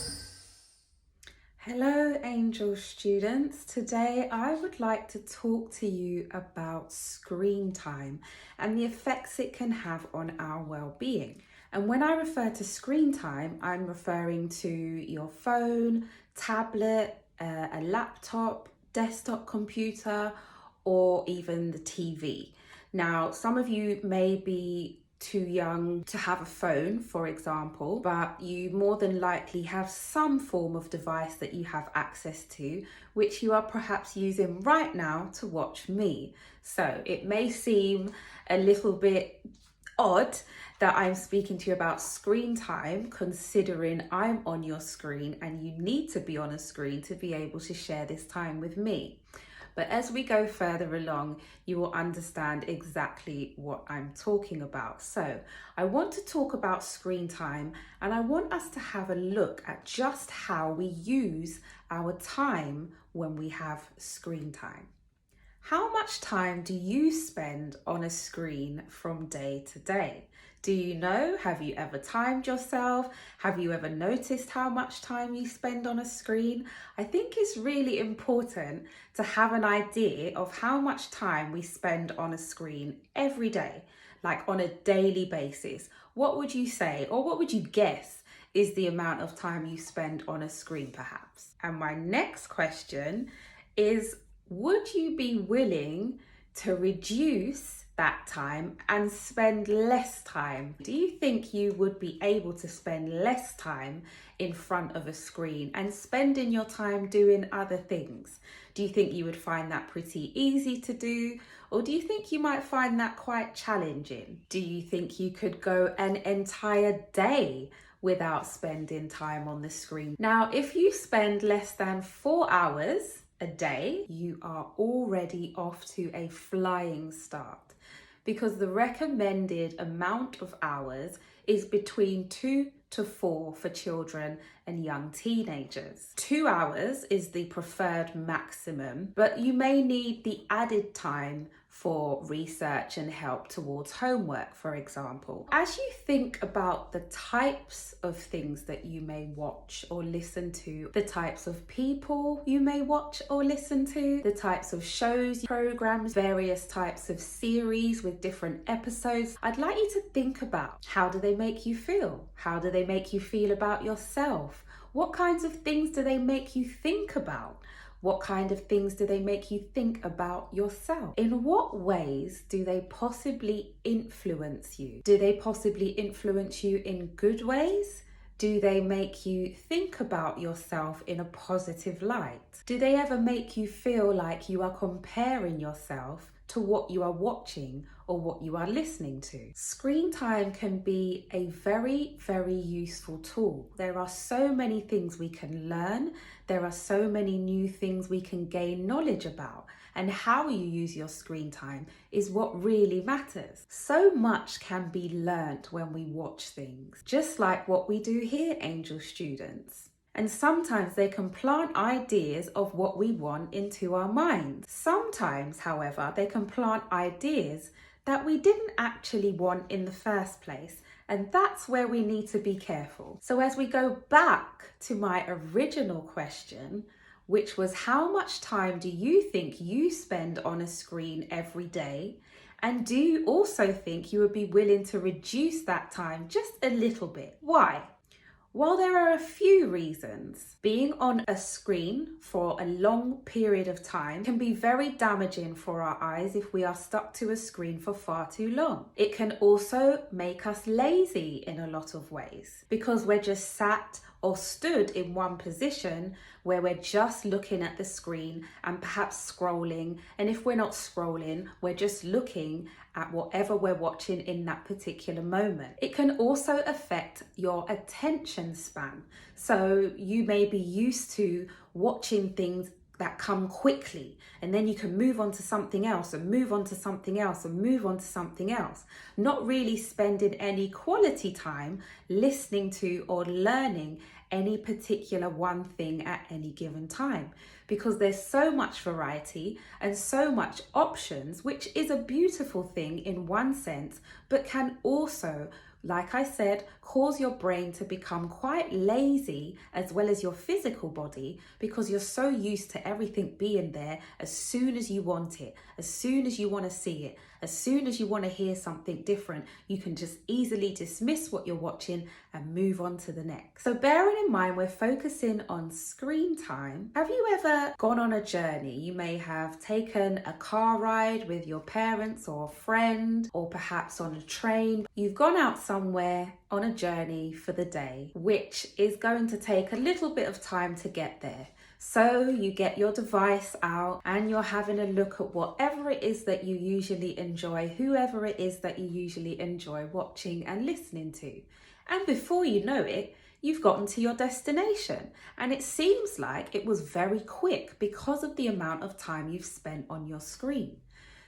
Hello, Angel students. Today I would like to talk to you about screen time and the effects it can have on our well-being. And when I refer to screen time, I'm referring to your phone, tablet, a laptop, desktop computer, or even the TV. Now, some of you may be too young to have a phone, for example, but you more than likely have some form of device that you have access to, which you are perhaps using right now to watch me. So it may seem a little bit odd that I'm speaking to you about screen time, considering I'm on your screen and you need to be on a screen to be able to share this time with me. But as we go further along, you will understand exactly what I'm talking about. So I want to talk about screen time, and I want us to have a look at just how we use our time when we have screen time. How much time do you spend on a screen from day to day? Do you know? Have you ever timed yourself? Have you ever noticed how much time you spend on a screen? I think it's really important to have an idea of how much time we spend on a screen every day, like on a daily basis. What would you say, or what would you guess is the amount of time you spend on a screen perhaps? And my next question is, would you be willing to reduce that time and spend less time? Do you think you would be able to spend less time in front of a screen and spending your time doing other things? Do you think you would find that pretty easy to do? Or do you think you might find that quite challenging? Do you think you could go an entire day without spending time on the screen? Now, if you spend less than 4 hours a day, you are already off to a flying start, because the recommended amount of hours is between 2 to 4 for children and young teenagers. 2 hours is the preferred maximum, but you may need the added time for research and help towards homework, for example. As you think about the types of things that you may watch or listen to, the types of people you may watch or listen to, the types of shows, programs, various types of series with different episodes, I'd like you to think about, how do they make you feel? How do they make you feel about yourself? What kinds of things do they make you think about? What kind of things do they make you think about yourself? In what ways do they possibly influence you? Do they possibly influence you in good ways? Do they make you think about yourself in a positive light? Do they ever make you feel like you are comparing yourself to what you are watching or what you are listening to? Screen time can be a very, very useful tool. There are so many things we can learn. There are so many new things we can gain knowledge about. And how you use your screen time is what really matters. So much can be learnt when we watch things, just like what we do here, Angel students. And sometimes they can plant ideas of what we want into our minds. Sometimes, however, they can plant ideas that we didn't actually want in the first place. And that's where we need to be careful. So as we go back to my original question, which was how much time do you think you spend on a screen every day? And do you also think you would be willing to reduce that time just a little bit? Why? While there are a few reasons, being on a screen for a long period of time can be very damaging for our eyes if we are stuck to a screen for far too long. It can also make us lazy in a lot of ways because we're just sat or stood in one position where we're just looking at the screen and perhaps scrolling. And if we're not scrolling, we're just looking at whatever we're watching in that particular moment. It can also affect your attention span. So you may be used to watching things that come quickly, and then you can move on to something else and move on to something else and move on to something else, not really spending any quality time listening to or learning any particular one thing at any given time, because there's so much variety and so much options, which is a beautiful thing in one sense, but can also, like I said, cause your brain to become quite lazy as well as your physical body, because you're so used to everything being there as soon as you want it, as soon as you want to see it, as soon as you want to hear something different, you can just easily dismiss what you're watching and move on to the next. So bearing in mind we're focusing on screen time, have you ever gone on a journey? You may have taken a car ride with your parents or a friend, or perhaps on a train. You've gone out somewhere on a journey for the day, which is going to take a little bit of time to get there. So you get your device out and you're having a look at whatever it is that you usually enjoy, whoever it is that you usually enjoy watching and listening to. And before you know it, you've gotten to your destination. And it seems like it was very quick because of the amount of time you've spent on your screen.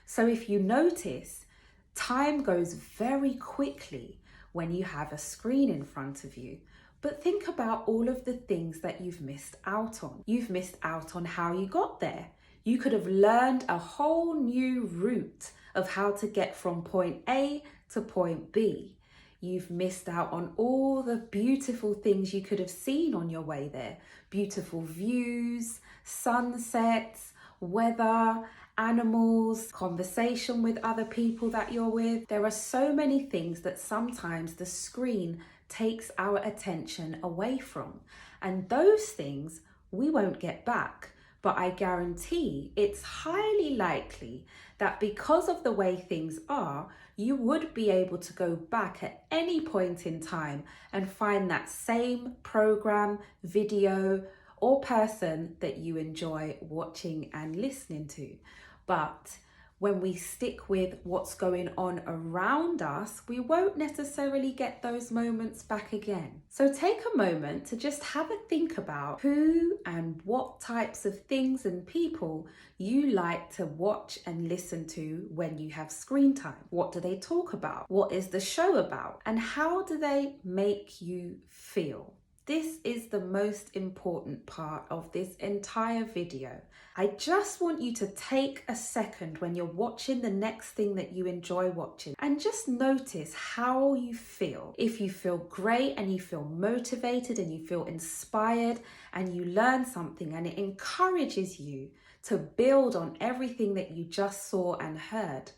So if you notice, time goes very quickly when you have a screen in front of you. But think about all of the things that you've missed out on. You've missed out on how you got there. You could have learned a whole new route of how to get from point A to point B. You've missed out on all the beautiful things you could have seen on your way there. Beautiful views, sunsets, weather, animals, conversation with other people that you're with. There are so many things that sometimes the screen takes our attention away from, and those things we won't get back. But I guarantee it's highly likely that because of the way things are, you would be able to go back at any point in time and find that same program, video, or person that you enjoy watching and listening to. But when we stick with what's going on around us, we won't necessarily get those moments back again. So take a moment to just have a think about who and what types of things and people you like to watch and listen to when you have screen time. What do they talk about? What is the show about? And how do they make you feel? This is the most important part of this entire video. I just want you to take a second when you're watching the next thing that you enjoy watching and just notice how you feel. If you feel great and you feel motivated and you feel inspired and you learn something and it encourages you to build on everything that you just saw and heard,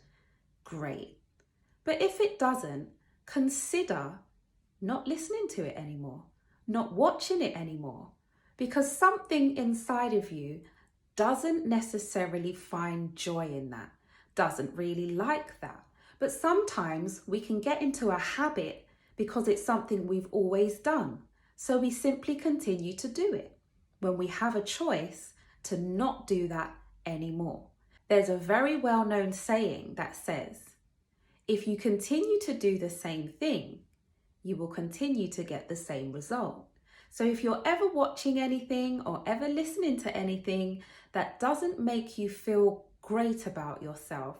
great. But if it doesn't, consider not listening to it anymore, not watching it anymore, because something inside of you doesn't necessarily find joy in that, doesn't really like that. But sometimes we can get into a habit because it's something we've always done. So we simply continue to do it when we have a choice to not do that anymore. There's a very well-known saying that says, if you continue to do the same thing, you will continue to get the same result. So if you're ever watching anything or ever listening to anything that doesn't make you feel great about yourself,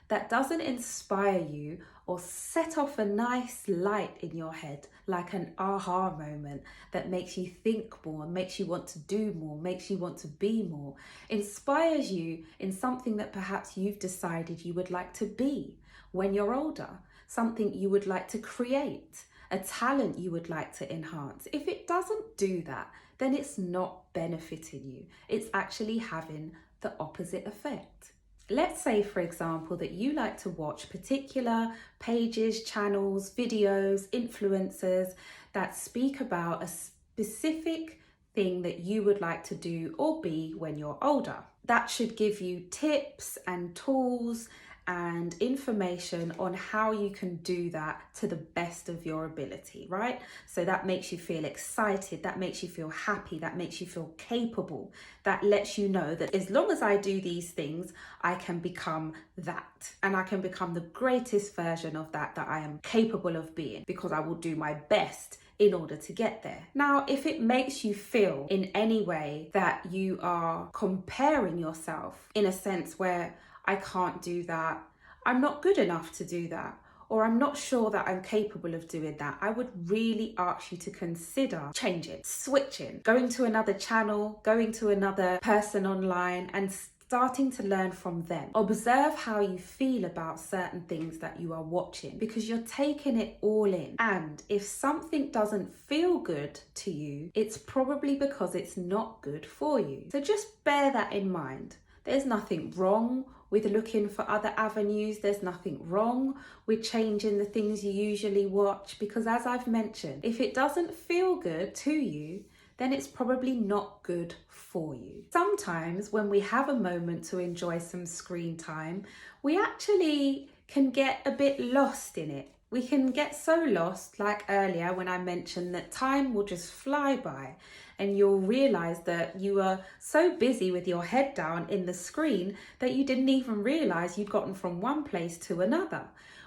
that doesn't inspire you or set off a nice light in your head, like an aha moment that makes you think more, makes you want to do more, makes you want to be more, inspires you in something that perhaps you've decided you would like to be when you're older, something you would like to create, a talent you would like to enhance. If it doesn't do that, then it's not benefiting you. It's actually having the opposite effect. Let's say, for example, that you like to watch particular pages, channels, videos, influencers that speak about a specific thing that you would like to do or be when you're older. That should give you tips and tools and information on how you can do that to the best of your ability, right? So that makes you feel excited, that makes you feel happy, that makes you feel capable, that lets you know that as long as I do these things, I can become that, and I can become the greatest version of that I am capable of being, because I will do my best in order to get there. Now, if it makes you feel in any way that you are comparing yourself in a sense where I can't do that, I'm not good enough to do that, or I'm not sure that I'm capable of doing that, I would really ask you to consider changing, switching, going to another channel, going to another person online and starting to learn from them. Observe how you feel about certain things that you are watching, because you're taking it all in. And if something doesn't feel good to you, it's probably because it's not good for you. So just bear that in mind. There's nothing wrong with looking for other avenues. There's nothing wrong with changing the things you usually watch, because as I've mentioned, if it doesn't feel good to you, then it's probably not good for you. Sometimes when we have a moment to enjoy some screen time, we actually can get a bit lost in it. We can get so lost, like earlier when I mentioned that time will just fly by, and you'll realize that you were so busy with your head down in the screen that you didn't even realize you'd gotten from one place to another.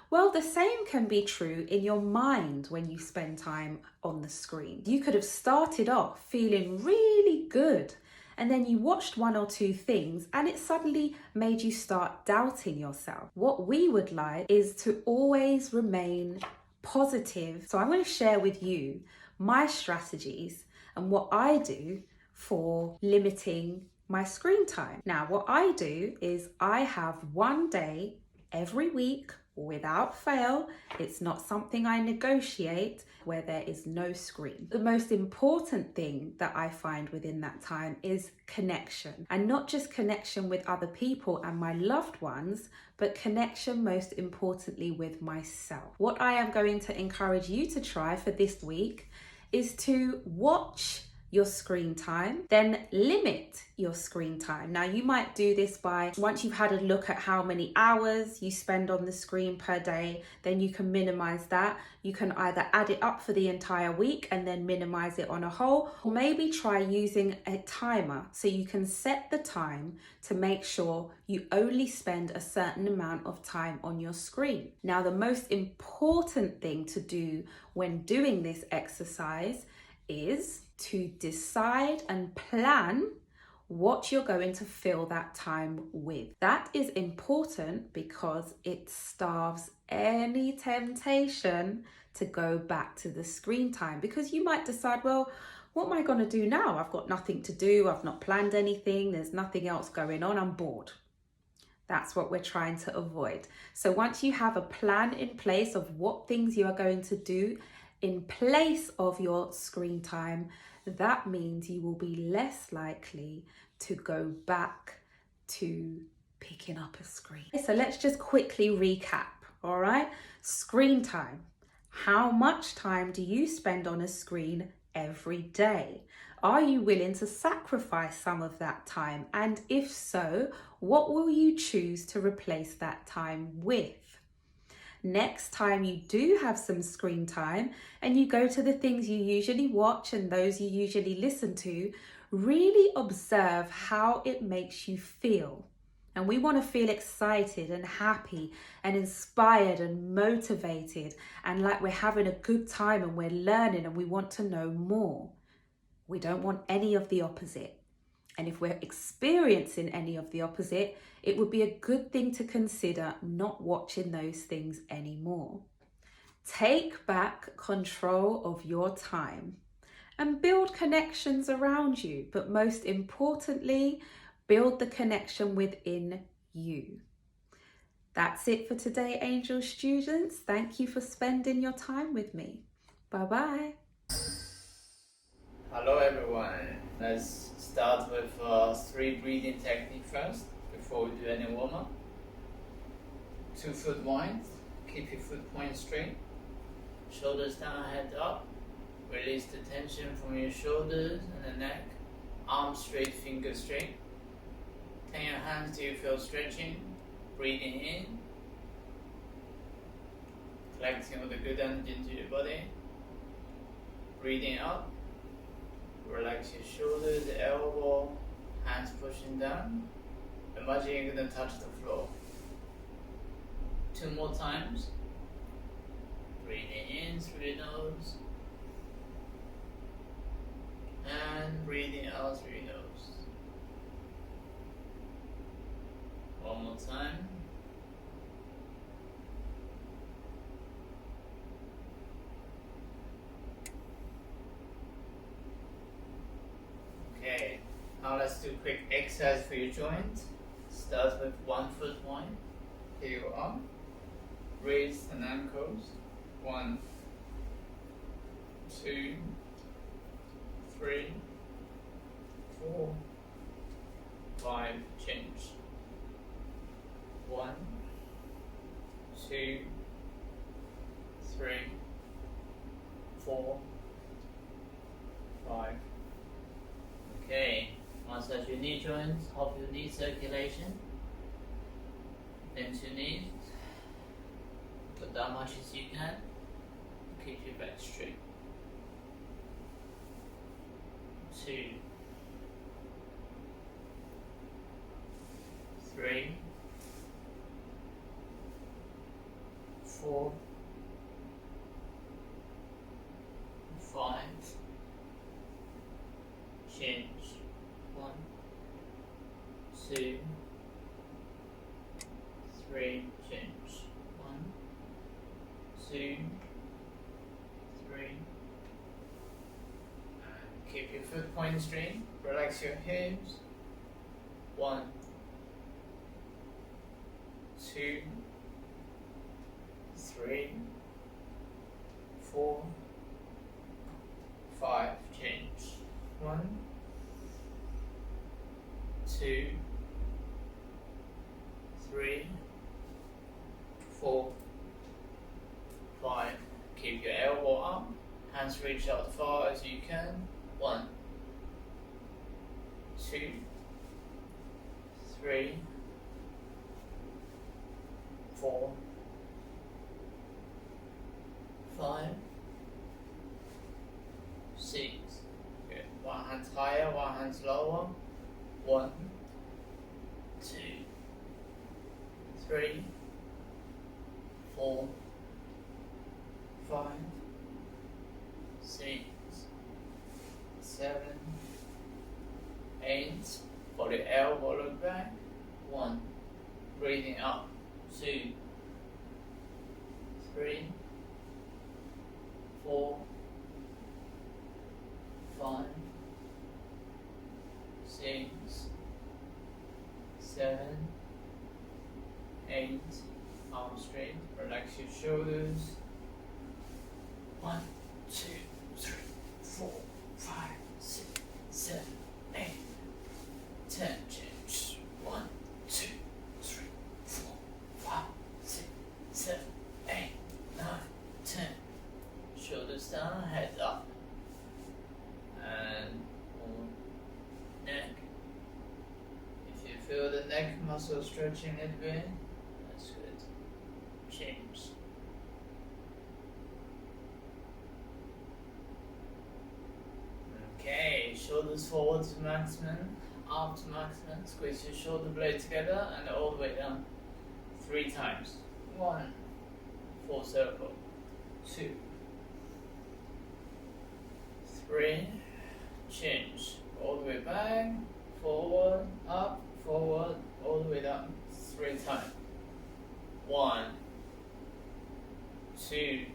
Well, the same can be true in your mind when you spend time on the screen. You could have started off feeling really good, and then you watched one or two things and it suddenly made you start doubting yourself. What we would like is to always remain positive. So I'm going to share with you my strategies and what I do for limiting my screen time. Now, what I do is I have one day every week without fail. It's not something I negotiate, where there is no screen. The most important thing that I find within that time is connection, and not just connection with other people and my loved ones, but connection most importantly with myself. What I am going to encourage you to try for this week is to watch your screen time, then limit your screen time. Now, you might do this by, once you've had a look at how many hours you spend on the screen per day, then you can minimize that. You can either add it up for the entire week and then minimize it on a whole, or maybe try using a timer so you can set the time to make sure you only spend a certain amount of time on your screen. Now, the most important thing to do when doing this exercise is to decide and plan what you're going to fill that time with. That is important because it starves any temptation to go back to the screen time, because you might decide, well, what am I going to do now? I've got nothing to do. I've not planned anything. There's nothing else going on. I'm bored. That's what we're trying to avoid. So once you have a plan in place of what things you are going to do in place of your screen time, that means you will be less likely to go back to picking up a screen. So let's just quickly recap, all right? Screen time. How much time do you spend on a screen every day? Are you willing to sacrifice some of that time? And if so, what will you choose to replace that time with? Next time you do have some screen time and you go to the things you usually watch and those you usually listen to, really observe how it makes you feel. And we want to feel excited and happy and inspired and motivated and like we're having a good time and we're learning and we want to know more. We don't want any of the opposite. And if we're experiencing any of the opposite, it would be a good thing to consider not watching those things anymore. Take back control of your time and build connections around you, but most importantly, build the connection within you. That's it for today, Angel students. Thank you for spending your time with me. Bye-bye. Hello everyone. Let's start with 3 breathing technique first before we do any warm-up. 2 foot wide. Keep your foot point straight. Shoulders down, head up. Release the tension from your shoulders and the neck. Arms straight, fingers straight. Turn your hands till you feel stretching. Breathing in. Collecting all the good energy into your body. Breathing out. Relax your shoulders, the elbow, hands pushing down. Imagine you're going to touch the floor. 2 more times. Breathing in through your nose. And breathing out through your nose. 1 more time. Okay, now let's do a quick exercise for your joints. Start with 1 foot point. Here you are. Wrists and ankles. 1, 2, 3, 4, 5. Change. 1, 2, 3, 4, 5. Okay, massage your knee joints, help your knee circulation. Bend your knees. Put that much as you can. Keep your back straight. 2, 3, 4, 5. Change. 1, 2, 3. Change. 1, 2, 3. And keep your foot point straight. Relax your hips. 1, 2, 3, 4, 5. Change. 1, 2, 3, 4, 5. Keep your elbow up. Hands reach out far as you can. 1, 2, 3, 4, 5, 6. Good. One hand higher, one hand lower. 1, 2, 3, 4, 5, 6, 7, 8. For the elbow, look back. 1. Breathing up. 2, 3, 4, 5, 6, 7, 8. Arms straight. Relax your shoulders. 1, 2, 3, 4, 5, 6, 7, 8, 10. Change. 1, 2, 3, 4, 5, 6, 7, 8, 9, 10. Shoulders down, head up. And neck. If you feel the neck muscle stretching a little bit, that's good. Change. Okay, shoulders forward to maximum, up to maximum. Squeeze your shoulder blade together and all the way down. 3 times. 1, full circle. 2, 3, change. All the way back, forward, up, forward, all the way down. 3 times. 1, 2,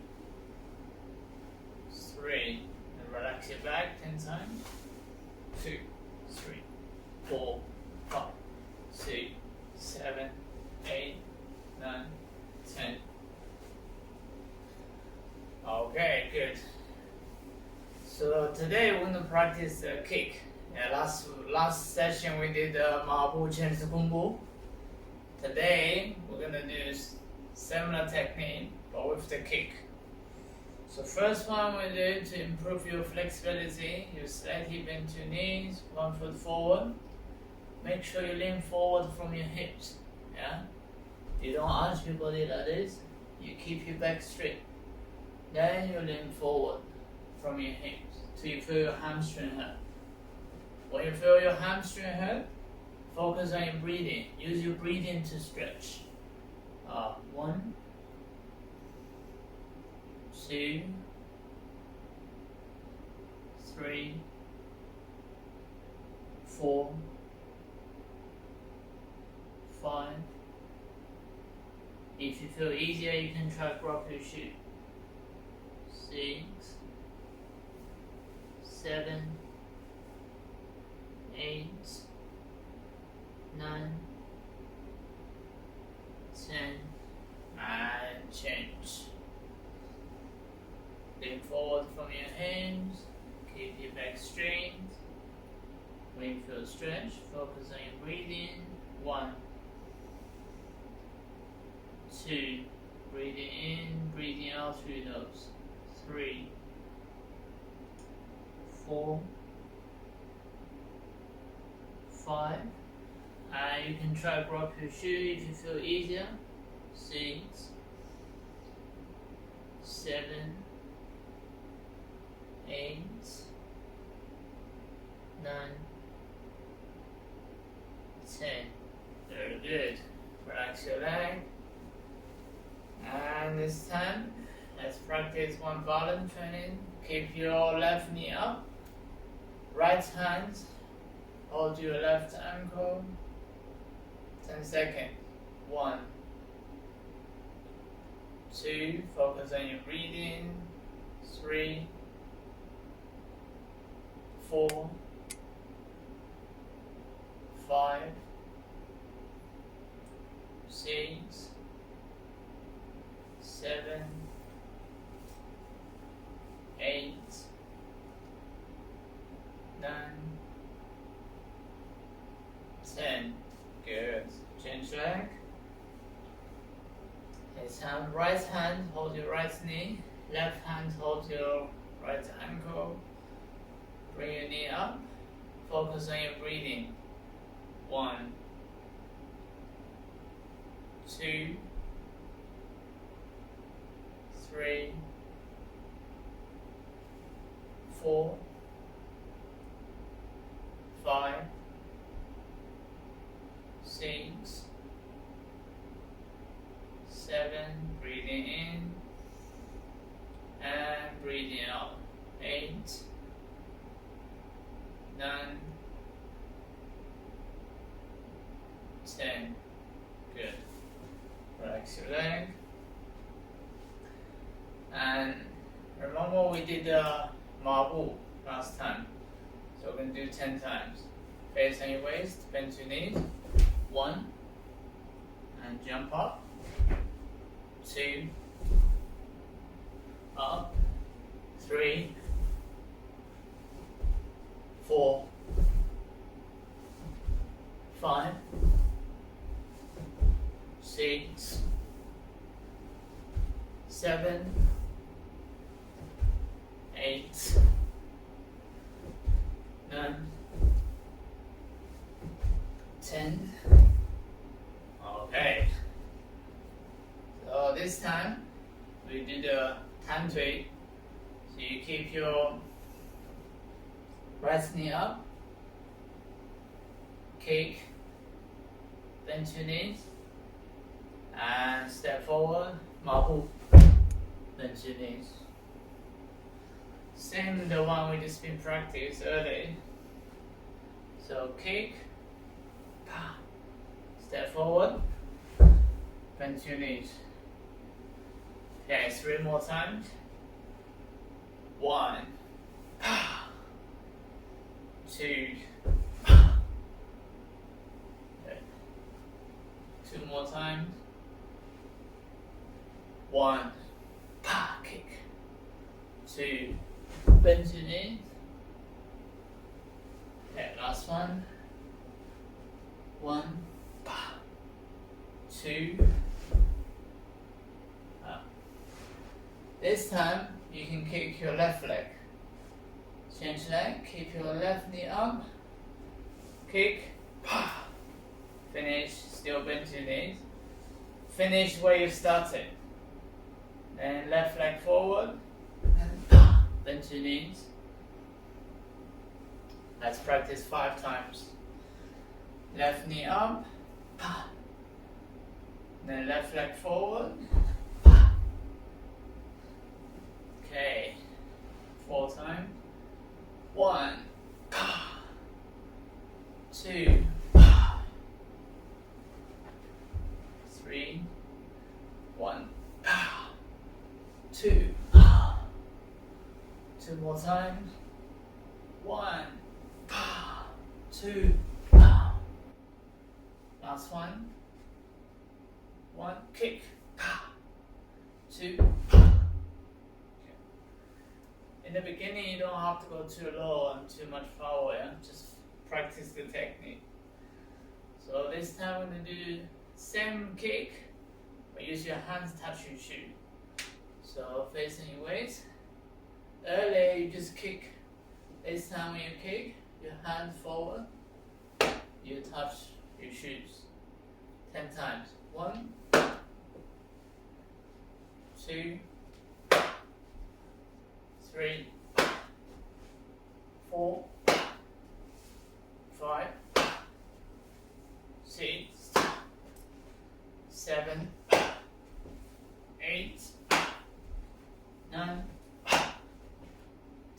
3. And relax your back 10 times. 2, 3, 4, 5, 6, 7, 8, 9, 10. Okay, good. So today we're gonna practice the kick. Yeah, last session we did the Mabu Chinese Kumbu. Today we're gonna do similar technique but with the kick. So first one we do to improve your flexibility, you slightly bend your knees, 1 foot forward. Make sure you lean forward from your hips. Yeah? You don't arch your body like this. You keep your back straight. Then you lean forward from your hips till you feel your hamstring hurt. When you feel your hamstring hurt, focus on your breathing. Use your breathing to stretch. 1, 2, 3, 4, 5. If you feel easier, you can try drop your shoe. 6, 7, 8, 9, 10, and change. Lean forward from your hands, keep your back straight. When you feel stretch, focus on your breathing. 1, 2, breathing in, breathing out through your nose. 3, 4, 5. You can try drop your shoe if you feel easier. 6, 7, 8, 9, 10. Very good. Relax your leg. And this time, let's practice one volume training. Keep your left knee up. Right hand, hold your left ankle. 10 seconds. 1, 2, focus on your breathing. 3, 4, 5, 6, 7, 8, 9, 10. Good. Change leg. This hand, right hand hold your right knee, left hand hold your right ankle. Bring your knee up. Focus on your breathing. 1, 2, 3, 4, 5, 6, 7, breathing in and breathing out. 8, 9, 10. Good. Relax your leg. And remember we did the marble last time. So we're going to do 10 times. Face on your waist, bend your knees. 1, and jump up. 2, up. 3, 4, 5, 6, 7, 8, 9, 10. Okay. So this time we do the time twist. So you keep your right knee up, kick, bend your knees, and step forward, mahu, bend your knees. Same the one we just been practiced earlier. So kick, pa, step forward, bend your knees. Okay, 3 more times. 1, 2, okay. 2 more times. 1, kick. 2, bend your knees. Okay, last one. 1, 2, up. This time you can kick your left leg. Change leg, keep your left knee up, kick, finish, still bend your knees. Finish where you started. Then left leg forward, and bend your knees. Let's practice 5 times. Left knee up, then left leg forward. Okay, 4 times. 1, 2, 3, 1, 2. 2 more times. 1, 2. Last one. 1, kick. 2. In the beginning, you don't have to go too low and too much power, yeah? Just practice the technique. So this time we're going to do same kick, but use your hands to touch your shoe. So facing your waist. Earlier you just kick. This time when you kick, your hands forward, you touch your shoes. 10 times. 1, 2, 3, 4, 5, 6, 7, 8, 9,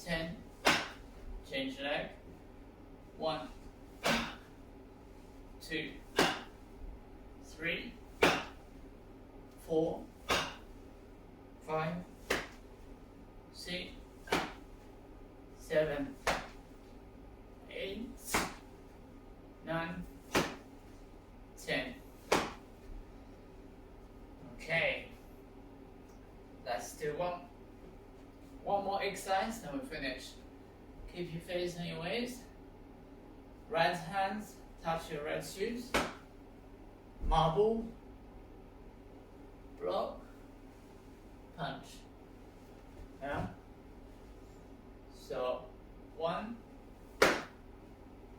10. Change leg. 1, 2, 3, 4, 5, 6, 7, 8, 9, 10. Okay. Let's do one more exercise, then we finish. Keep your face on your waist. Right hands touch your right shoes. Marble, block, punch. Yeah. So 1,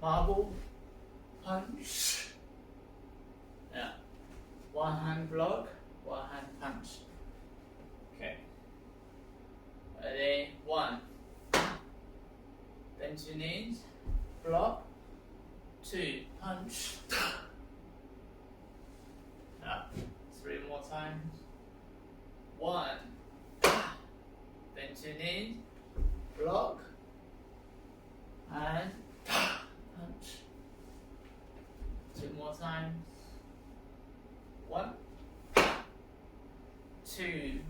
marble, punch. Yeah. 1 hand block, 1 hand punch. Okay. Ready? 1. Bend your knees, block. 2, punch. Yeah. 3 more times. 1. Bend your knees, block, and punch. 2 more times. 1, 2.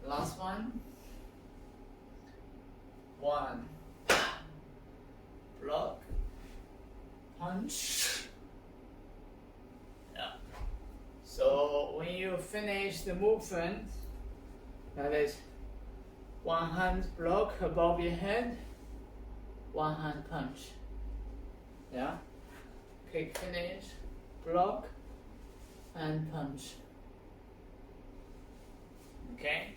Last one. 1. Block, punch. Yeah. So when you finish the movement, that is 1 hand block above your head, 1 hand punch. Yeah. Kick finish, block, and punch. Okay.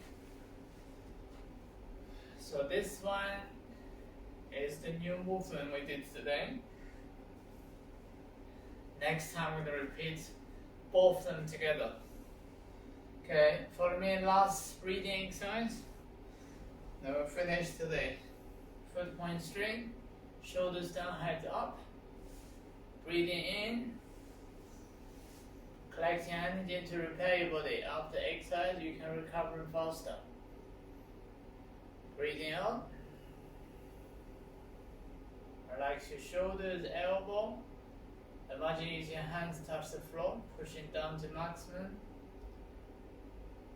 So this one is the new movement we did today. Next time we're going to repeat both of them together. Okay, follow me in last breathing exercise. Now we'll finish today. Foot point straight, shoulders down, head up. Breathing in. Collecting energy to repair your body. After exercise, you can recover faster. Breathing out. Relax your shoulders, elbow. Imagine using your hands to touch the floor, pushing down to maximum.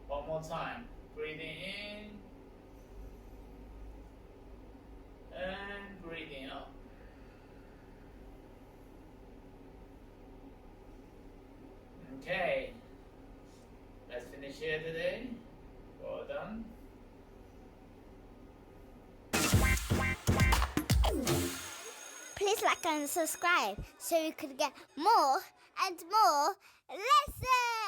1 more time. Breathing in. And breathing out. Okay. Let's finish here today. Well done. Please like and subscribe so you can get more and more lessons.